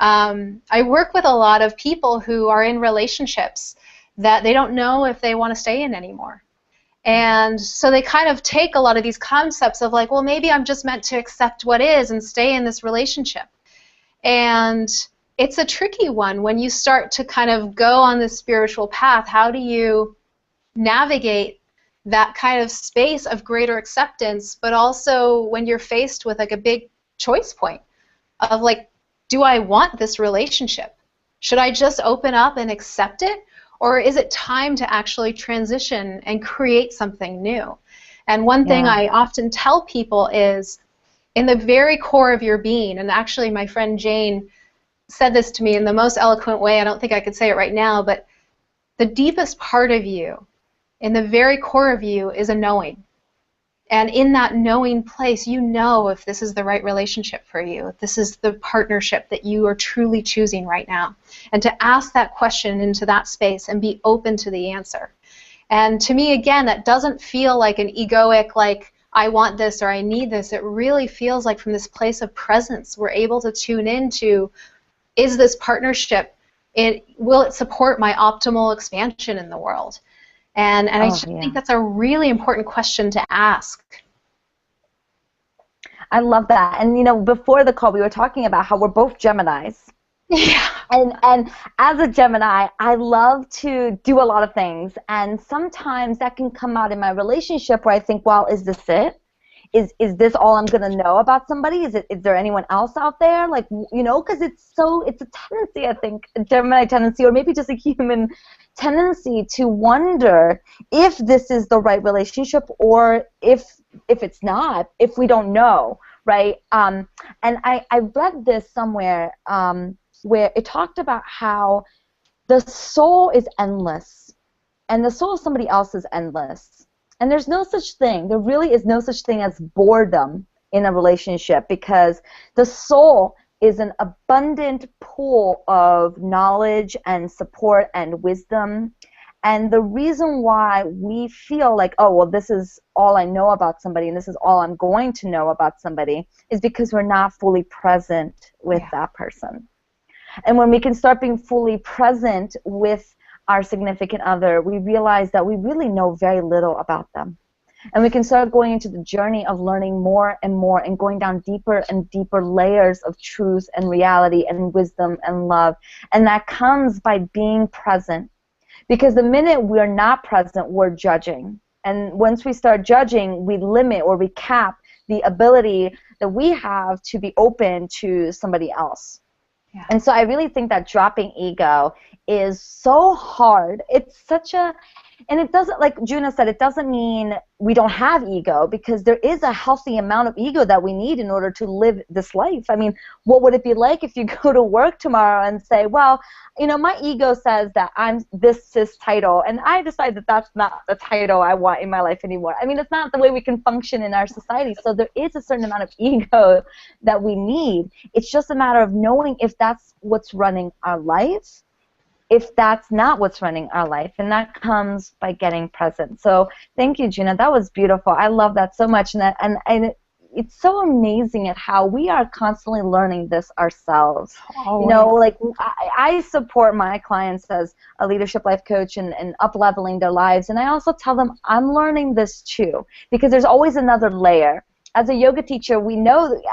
I work with a lot of people who are in relationships that they don't know if they want to stay in anymore. And so they kind of take a lot of these concepts of like, well, maybe I'm just meant to accept what is and stay in this relationship. And it's a tricky one when you start to kind of go on this spiritual path. How do you navigate that kind of space of greater acceptance, but also when you're faced with like a big choice point of like, do I want this relationship? Should I just open up and accept it? Or is it time to actually transition and create something new? And one thing I often tell people is, in the very core of your being, and actually my friend Jane said this to me in the most eloquent way, I don't think I could say it right now, but the deepest part of you, in the very core of you, is a knowing. And in that knowing place, you know if this is the right relationship for you, if this is the partnership that you are truly choosing right now. And to ask that question into that space and be open to the answer. And to me, again, that doesn't feel like an egoic, like, I want this or I need this. It really feels like from this place of presence, we're able to tune into, is this partnership, will it support my optimal expansion in the world? And I just think that's a really important question to ask. I love that. And, you know, before the call, we were talking about how we're both Geminis. Yeah. And as a Gemini, I love to do a lot of things. And sometimes that can come out in my relationship where I think, well, is this it? Is this all I'm going to know about somebody? Is there anyone else out there? like, you know, because it's a tendency, I think, a Gemini tendency, or maybe just a human tendency to wonder if this is the right relationship, or if it's not, if we don't know, right? And I read this somewhere where it talked about how the soul is endless, and the soul of somebody else is endless. And there's no such thing. There really is no such thing as boredom in a relationship, because the soul is an abundant pool of knowledge and support and wisdom. And the reason why we feel like, oh, well, this is all I know about somebody and this is all I'm going to know about somebody is because we're not fully present with that person. And when we can start being fully present with our significant other, we realize that we really know very little about them. And we can start going into the journey of learning more and more and going down deeper and deeper layers of truth and reality and wisdom and love. And that comes by being present. Because the minute we're not present, we're judging. And once we start judging, we limit or we cap the ability that we have to be open to somebody else. Yeah. And so I really think that dropping ego is so hard. It's such a, and it doesn't, like Juna said, it doesn't mean we don't have ego, because there is a healthy amount of ego that we need in order to live this life. I mean, what would it be like if you go to work tomorrow and say, well, you know, my ego says that I'm this title, and I decide that that's not the title I want in my life anymore. I mean, it's not the way we can function in our society. So there is a certain amount of ego that we need. It's just a matter of knowing if that's what's running our life, if that's not what's running our life, and that comes by getting present. So thank you, Juna. That was beautiful. I love that so much, and it's so amazing at how we are constantly learning this ourselves. Always. You know, like I support my clients as a leadership life coach and up-leveling their lives, and I also tell them I'm learning this too, because there's always another layer. As a yoga teacher,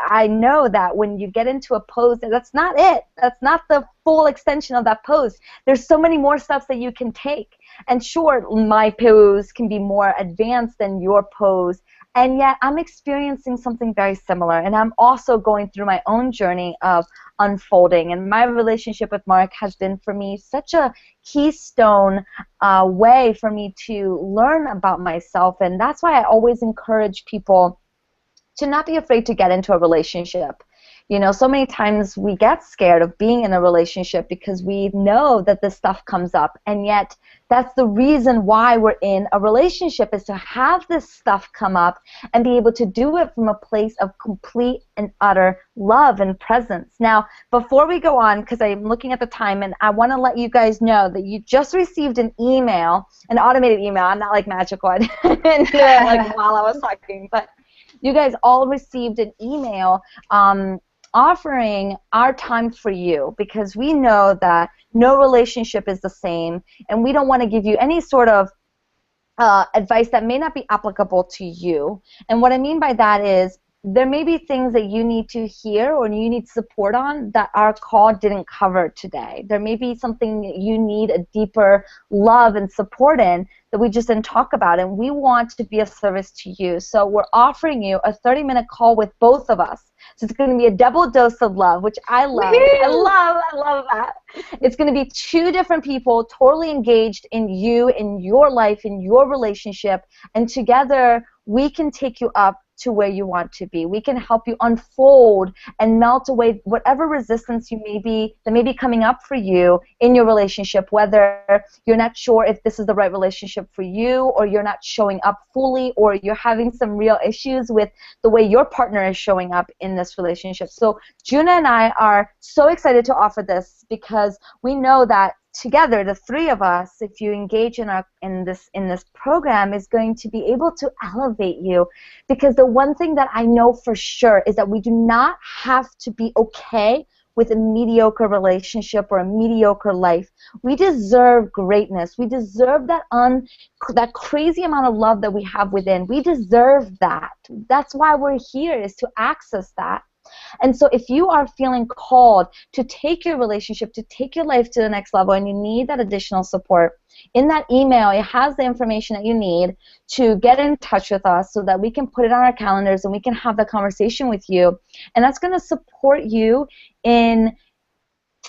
I know that when you get into a pose, that's not it. That's not the full extension of that pose. There's so many more steps that you can take. And sure, my pose can be more advanced than your pose, and yet I'm experiencing something very similar. And I'm also going through my own journey of unfolding. And my relationship with Mark has been, for me, such a keystone way for me to learn about myself. And that's why I always encourage people to not be afraid to get into a relationship. You know, so many times we get scared of being in a relationship because we know that this stuff comes up, and yet that's the reason why we're in a relationship, is to have this stuff come up and be able to do it from a place of complete and utter love and presence. Now, before we go on, because I'm looking at the time, and I want to let you guys know that you just received an email, an automated email. I'm not like magical. I didn't do it like while I was talking, but you guys all received an email offering our time for you because we know that no relationship is the same, and we don't want to give you any sort of advice that may not be applicable to you. And what I mean by that is there may be things that you need to hear or you need support on that our call didn't cover today. There may be something that you need a deeper love and support in that we just didn't talk about, and we want to be of service to you. So we're offering you a 30-minute call with both of us. So it's going to be a double dose of love, which I love. I love that. It's going to be 2 different people totally engaged in you, in your life, in your relationship, and together we can take you up to where you want to be. We can help you unfold and melt away whatever resistance that may be coming up for you in your relationship, whether you're not sure if this is the right relationship for you, or you're not showing up fully, or you're having some real issues with the way your partner is showing up in this relationship. So Juna and I are so excited to offer this because we know that together, the 3 of us, if you engage in this program, is going to be able to elevate you. Because the one thing that I know for sure is that we do not have to be okay with a mediocre relationship or a mediocre life. We deserve greatness. We deserve that crazy amount of love that we have within. We deserve that. That's why we're here, is to access that. And so if you are feeling called to take your relationship, to take your life to the next level, and you need that additional support, in that email it has the information that you need to get in touch with us so that we can put it on our calendars and we can have the conversation with you. And that's going to support you in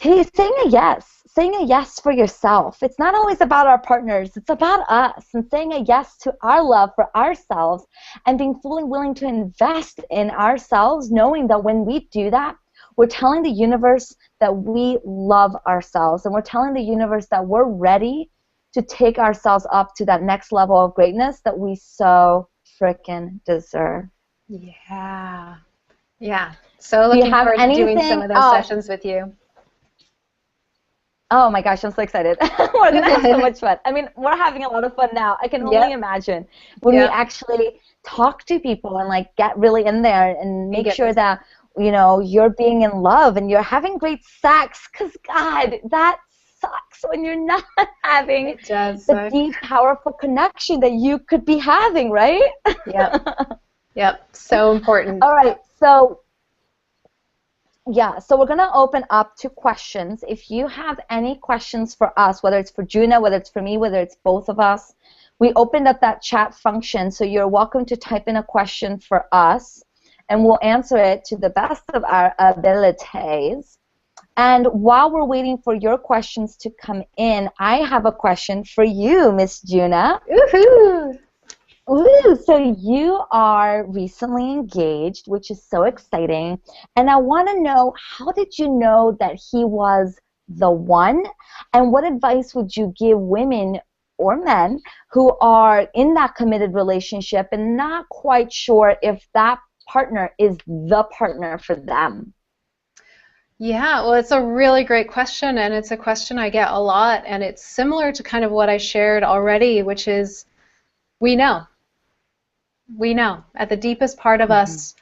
saying a yes for yourself. It's not always about our partners. It's about us, and saying a yes to our love for ourselves and being fully willing to invest in ourselves, knowing that when we do that, we're telling the universe that we love ourselves, and we're telling the universe that we're ready to take ourselves up to that next level of greatness that we so frickin' deserve. Yeah. Yeah. So looking forward to doing some of those sessions with you. Oh my gosh, I'm so excited. We're going to have so much fun. I mean, we're having a lot of fun now. I can only imagine when we actually talk to people and like get really in there and make sure that, you know, you're being in love and you're having great sex, because God, that sucks when you're not having the deep, powerful connection that you could be having, right? Yep. So important. All right. So so we're going to open up to questions. If you have any questions for us, whether it's for Juna, whether it's for me, whether it's both of us, we opened up that chat function, so you're welcome to type in a question for us, and we'll answer it to the best of our abilities. And while we're waiting for your questions to come in, I have a question for you, Miss Juna. Woohoo! Ooh, so you are recently engaged, which is so exciting. And I want to know, how did you know that he was the one? And what advice would you give women or men who are in that committed relationship and not quite sure if that partner is the partner for them? Yeah, well, it's a really great question, and it's a question I get a lot, and it's similar to kind of what I shared already, which is we know. We know. At the deepest part of us,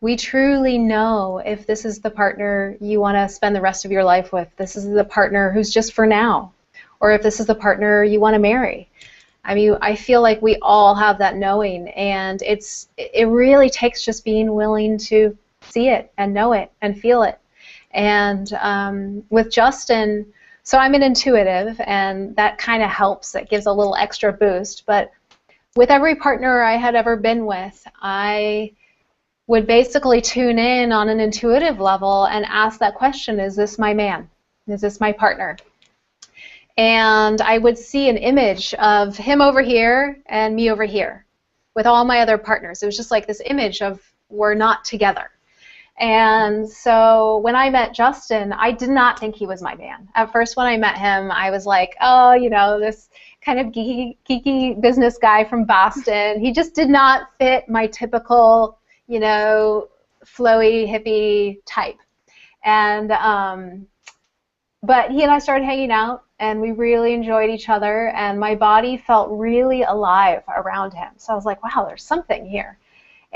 we truly know if this is the partner you want to spend the rest of your life with, this is the partner who's just for now, or if this is the partner you want to marry. I mean, I feel like we all have that knowing, and it really takes just being willing to see it and know it and feel it. And with Justin, so I'm an intuitive, and that kind of helps. That gives a little extra boost. But with every partner I had ever been with, I would basically tune in on an intuitive level and ask that question, is this my man? Is this my partner? And I would see an image of him over here and me over here with all my other partners. It was just like this image of we're not together. And so when I met Justin, I did not think he was my man. At first when I met him, I was like, oh, you know, this kind of geeky business guy from Boston. He just did not fit my typical, you know, flowy, hippie type. And but he and I started hanging out, and we really enjoyed each other, and my body felt really alive around him. So I was like, wow, there's something here.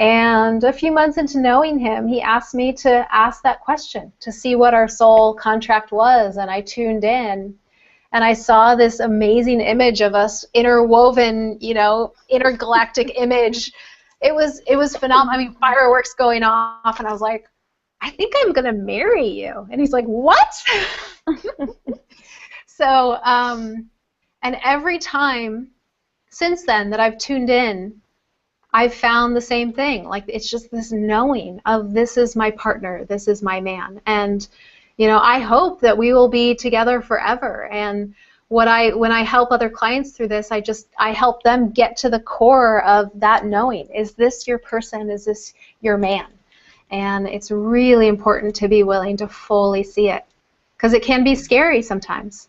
And a few months into knowing him, he asked me to ask that question to see what our soul contract was, and I tuned in. And I saw this amazing image of us, interwoven, intergalactic image. It was phenomenal. I mean, fireworks going off, and I was like, I think I'm going to marry you. And he's like, what? So, and every time since then that I've tuned in, I've found the same thing. Like, it's just this knowing of this is my partner, this is my man. And I hope that we will be together forever. And when I help other clients through this, I help them get to the core of that knowing. Is this your person? Is this your man? And it's really important to be willing to fully see it, because it can be scary sometimes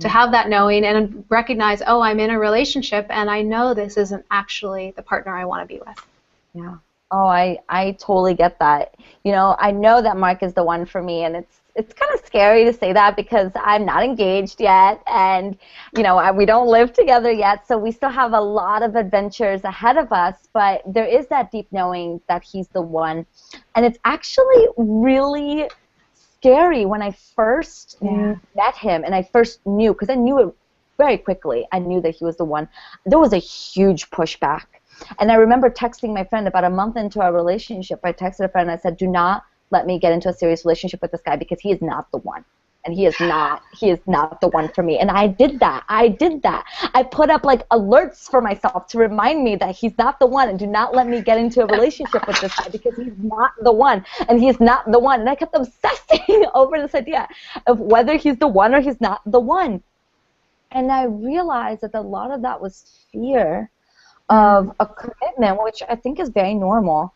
to have that knowing and recognize, oh, I'm in a relationship and I know this isn't actually the partner I want to be with. Yeah. Oh, I totally get that. I know that Mark is the one for me, and it's kind of scary to say that because I'm not engaged yet, and we don't live together yet, so we still have a lot of adventures ahead of us, but there is that deep knowing that he's the one. And it's actually really scary when I first met him and I first knew, because I knew it very quickly. I knew that he was the one. There was a huge pushback. And I remember texting my friend about a month into our relationship. I texted a friend and I said, do not let me get into a serious relationship with this guy because he is not the one. And he is not the one for me. And I did that. I put up like alerts for myself to remind me that he's not the one, and do not let me get into a relationship with this guy because he's not the one, and he's not the one. And I kept obsessing over this idea of whether he's the one or he's not the one. And I realized that a lot of that was fear of a commitment, which I think is very normal.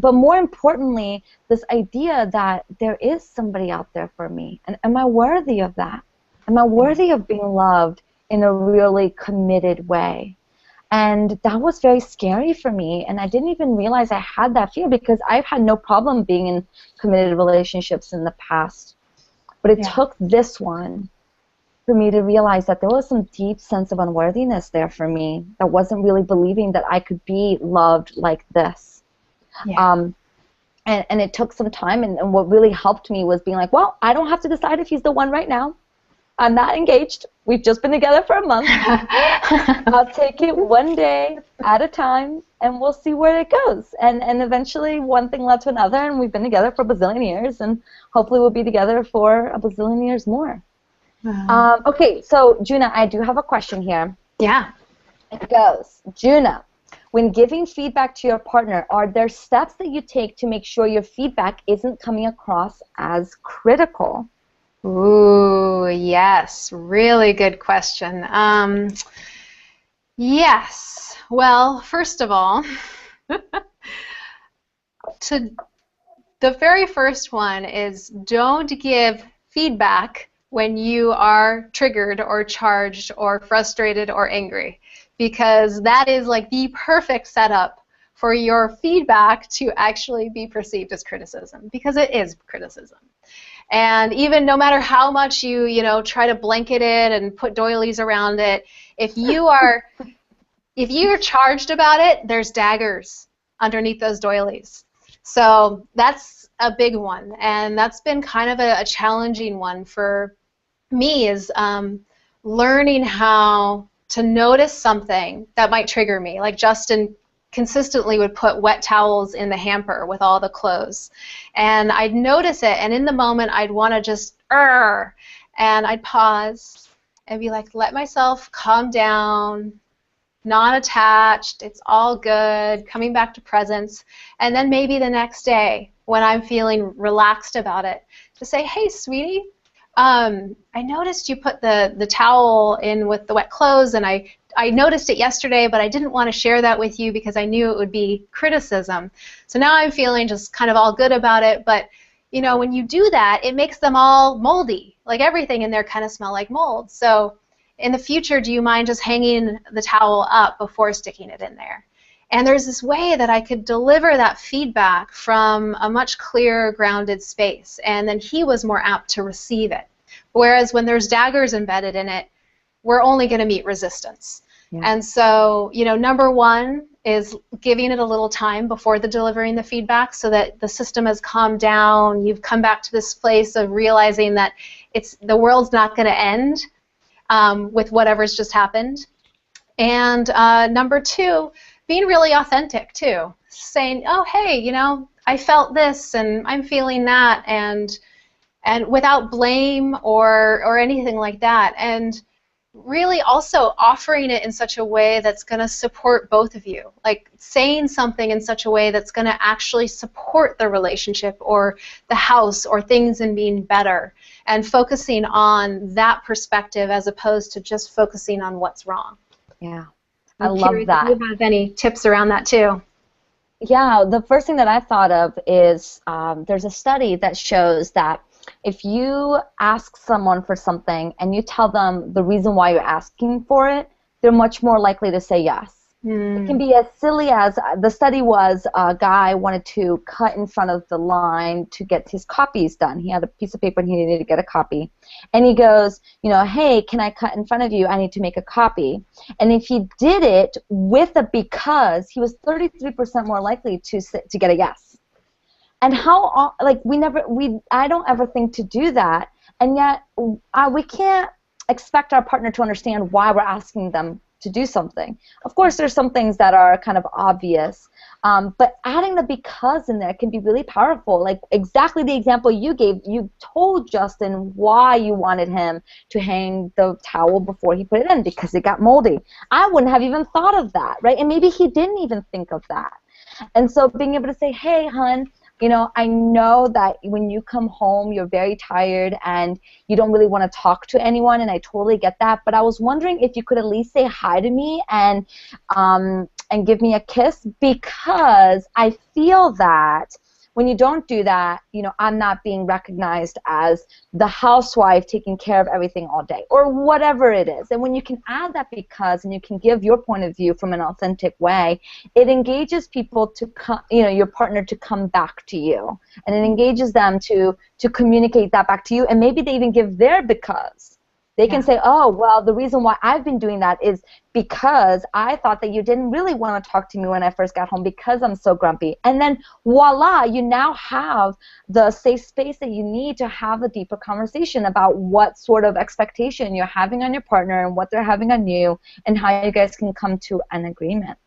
But more importantly, this idea that there is somebody out there for me. And am I worthy of that? Am I worthy of being loved in a really committed way? And that was very scary for me. And I didn't even realize I had that fear because I've had no problem being in committed relationships in the past. But it took this one for me to realize that there was some deep sense of unworthiness there for me, that wasn't really believing that I could be loved like this. Yeah. And it took some time, and what really helped me was being like, well, I don't have to decide if he's the one right now. I'm not engaged. We've just been together for a month. I'll take it one day at a time, and we'll see where it goes. And eventually one thing led to another, and we've been together for a bazillion years, and hopefully we'll be together for a bazillion years more. Okay, so Juna, I do have a question here. Yeah. It goes, Juna, when giving feedback to your partner, are there steps that you take to make sure your feedback isn't coming across as critical? Ooh, yes. Really good question. Yes. Well, first of all, the very first one is don't give feedback when you are triggered or charged or frustrated or angry, because that is like the perfect setup for your feedback to actually be perceived as criticism, because it is criticism. And even no matter how much you try to blanket it and put doilies around it, if you're charged about it, there's daggers underneath those doilies. So that's a big one, and that's been kind of a challenging one for me, is learning how to notice something that might trigger me. Like Justin consistently would put wet towels in the hamper with all the clothes, and I'd notice it, and in the moment I'd want to just and I'd pause and be like, let myself calm down, not attached, it's all good, coming back to presence. And then maybe the next day when I'm feeling relaxed about it, to say, hey sweetie, I noticed you put the towel in with the wet clothes, and I noticed it yesterday, but I didn't want to share that with you because I knew it would be criticism. So now I'm feeling just kind of all good about it, but when you do that, it makes them all moldy. Like everything in there kind of smell like mold. So in the future, do you mind just hanging the towel up before sticking it in there? And there's this way that I could deliver that feedback from a much clearer, grounded space, and then he was more apt to receive it. Whereas when there's daggers embedded in it, we're only going to meet resistance. Yeah. And so, number one is giving it a little time before the delivering the feedback so that the system has calmed down. You've come back to this place of realizing that the world's not going to end with whatever's just happened. And number two, being really authentic too, saying, oh, hey, I felt this and I'm feeling that, and without blame or anything like that. And really also offering it in such a way that's going to support both of you, like saying something in such a way that's going to actually support the relationship or the house or things in being better, and focusing on that perspective as opposed to just focusing on what's wrong. Yeah, I love that. If you have any tips around that too? Yeah, the first thing that I thought of is there's a study that shows that if you ask someone for something and you tell them the reason why you're asking for it, they're much more likely to say yes. It can be as silly as the study was a guy wanted to cut in front of the line to get his copies done. He had a piece of paper and he needed to get a copy. And he goes, hey, can I cut in front of you? I need to make a copy. And if he did it with a because, he was 33% more likely to get a yes. And how, I don't ever think to do that, and yet we can't expect our partner to understand why we're asking them to do something. Of course, there's some things that are kind of obvious, but adding the because in there can be really powerful. Like exactly the example you gave, you told Justin why you wanted him to hang the towel before he put it in, because it got moldy. I wouldn't have even thought of that, right? And maybe he didn't even think of that. And so being able to say, hey, hon, I know that when you come home, you're very tired and you don't really want to talk to anyone, and I totally get that. But I was wondering if you could at least say hi to me and give me a kiss, because I feel that when you don't do that, I'm not being recognized as the housewife taking care of everything all day, or whatever it is. And when you can add that because, and you can give your point of view from an authentic way, it engages people to come, your partner to come back to you, and it engages them to communicate that back to you, and maybe they even give their because. They can say, oh, well, the reason why I've been doing that is because I thought that you didn't really want to talk to me when I first got home because I'm so grumpy. And then voila, you now have the safe space that you need to have a deeper conversation about what sort of expectation you're having on your partner and what they're having on you, and how you guys can come to an agreement.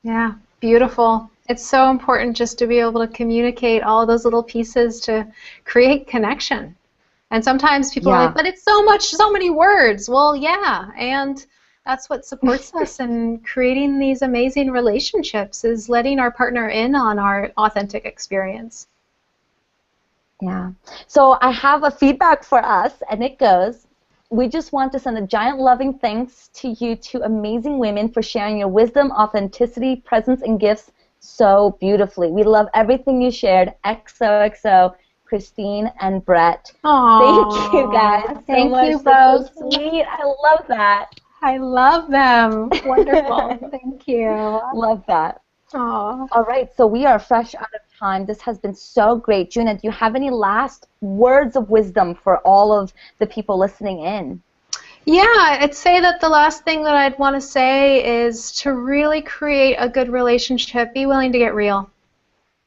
Yeah, beautiful. It's so important just to be able to communicate all those little pieces to create connection. And sometimes people are like, but it's so many words. Well, yeah, and that's what supports us in creating these amazing relationships, is letting our partner in on our authentic experience. Yeah. So I have a feedback for us, and it goes, we just want to send a giant loving thanks to you two amazing women for sharing your wisdom, authenticity, presence, and gifts so beautifully. We love everything you shared. XOXO. Christine and Brett. Aww, thank you guys. Thank you both. So sweet. I love that. I love them. Wonderful. Thank you. Love that. Aww. All right, so we are fresh out of time. This has been so great. Juna, do you have any last words of wisdom for all of the people listening in? Yeah, I'd say that the last thing that I'd want to say is to really create a good relationship, be willing to get real.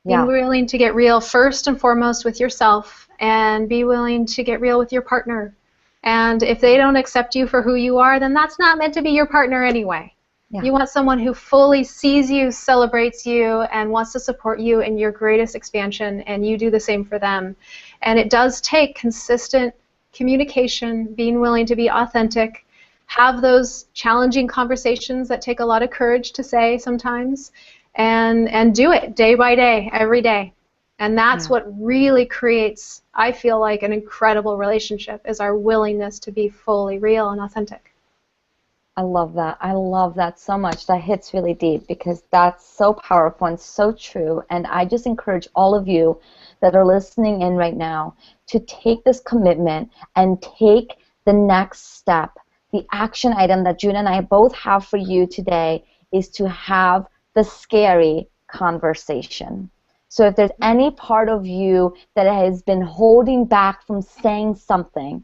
Be willing to get real first and foremost with yourself, and be willing to get real with your partner. And if they don't accept you for who you are, then that's not meant to be your partner anyway. Yeah. You want someone who fully sees you, celebrates you, and wants to support you in your greatest expansion, and you do the same for them. And it does take consistent communication, being willing to be authentic, have those challenging conversations that take a lot of courage to say sometimes, and do it day by day, every day. And that's what really creates, I feel like, an incredible relationship, is our willingness to be fully real and authentic. I love that. I love that so much. That hits really deep, because that's so powerful and so true. And I just encourage all of you that are listening in right now to take this commitment and take the next step. The action item that Juna and I both have for you today is to have the scary conversation. So if there's any part of you that has been holding back from saying something,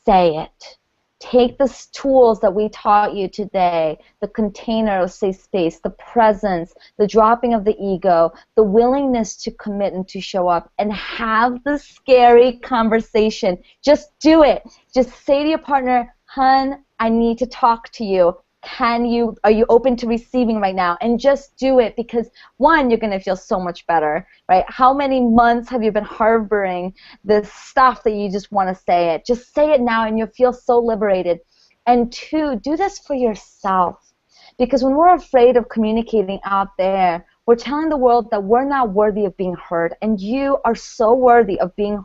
say it. Take the tools that we taught you today, the container of safe space, the presence, the dropping of the ego, the willingness to commit and to show up, and have the scary conversation. Just do it. Just say to your partner, hun, I need to talk to you. Are you open to receiving right now? And just do it, because one, you're going to feel so much better, right? How many months have you been harboring this stuff that you just want to say it? Just say it now and you'll feel so liberated. And two, do this for yourself, because when we're afraid of communicating out there, we're telling the world that we're not worthy of being heard, and you are so worthy of being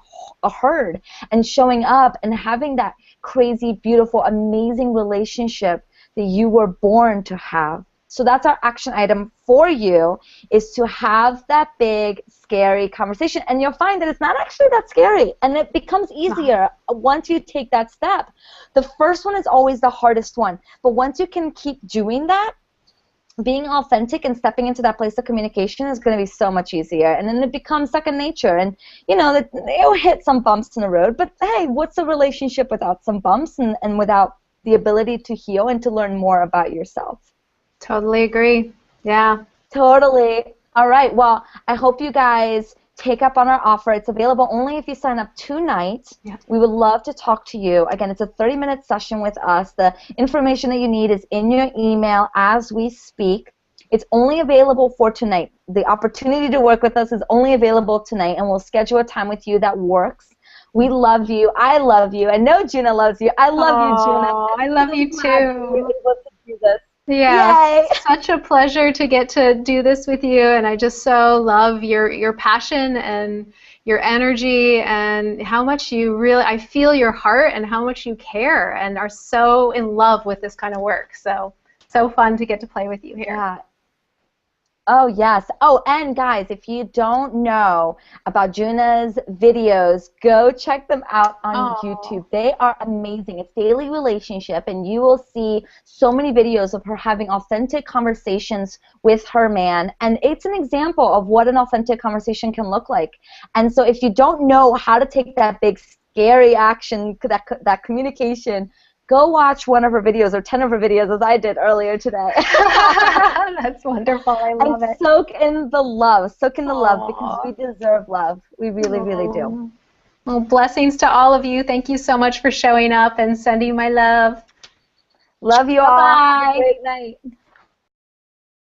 heard and showing up and having that crazy, beautiful, amazing relationship that you were born to have. So that's our action item for you, is to have that big, scary conversation. And you'll find that it's not actually that scary. And it becomes easier once you take that step. The first one is always the hardest one. But once you can keep doing that, being authentic and stepping into that place of communication is going to be so much easier. And then it becomes second nature. And, you know, you'll hit some bumps in the road. But, hey, what's a relationship without some bumps and without the ability to heal and to learn more about yourself? Totally agree. Yeah. Totally. All right. Well, I hope you guys take up on our offer. It's available only if you sign up tonight. Yeah. We would love to talk to you. Again, it's a 30-minute session with us. The information that you need is in your email as we speak. It's only available for tonight. The opportunity to work with us is only available tonight, and we'll schedule a time with you that works. We love you. I love you. I know Juna loves you. I love you, Juna. I love you too. You're able to do this. Yeah, Yay. such a pleasure to get to do this with you, and I just so love your passion and your energy and how much you really, I feel your heart and how much you care and are so in love with this kind of work. So fun to get to play with you here. Yeah. Oh, yes. Oh, and guys, if you don't know about Juna's videos, go check them out on YouTube. They are amazing. It's Daily Relationship, and you will see so many videos of her having authentic conversations with her man, and it's an example of what an authentic conversation can look like. And so if you don't know how to take that big, scary action, that communication, go watch one of her videos or 10 of her videos, as I did earlier today. That's wonderful. I love it. Soak in the love. Soak in the love, because we deserve love. We really, really do. Well, blessings to all of you. Thank you so much for showing up and sending my love. Love you all. Have a great night.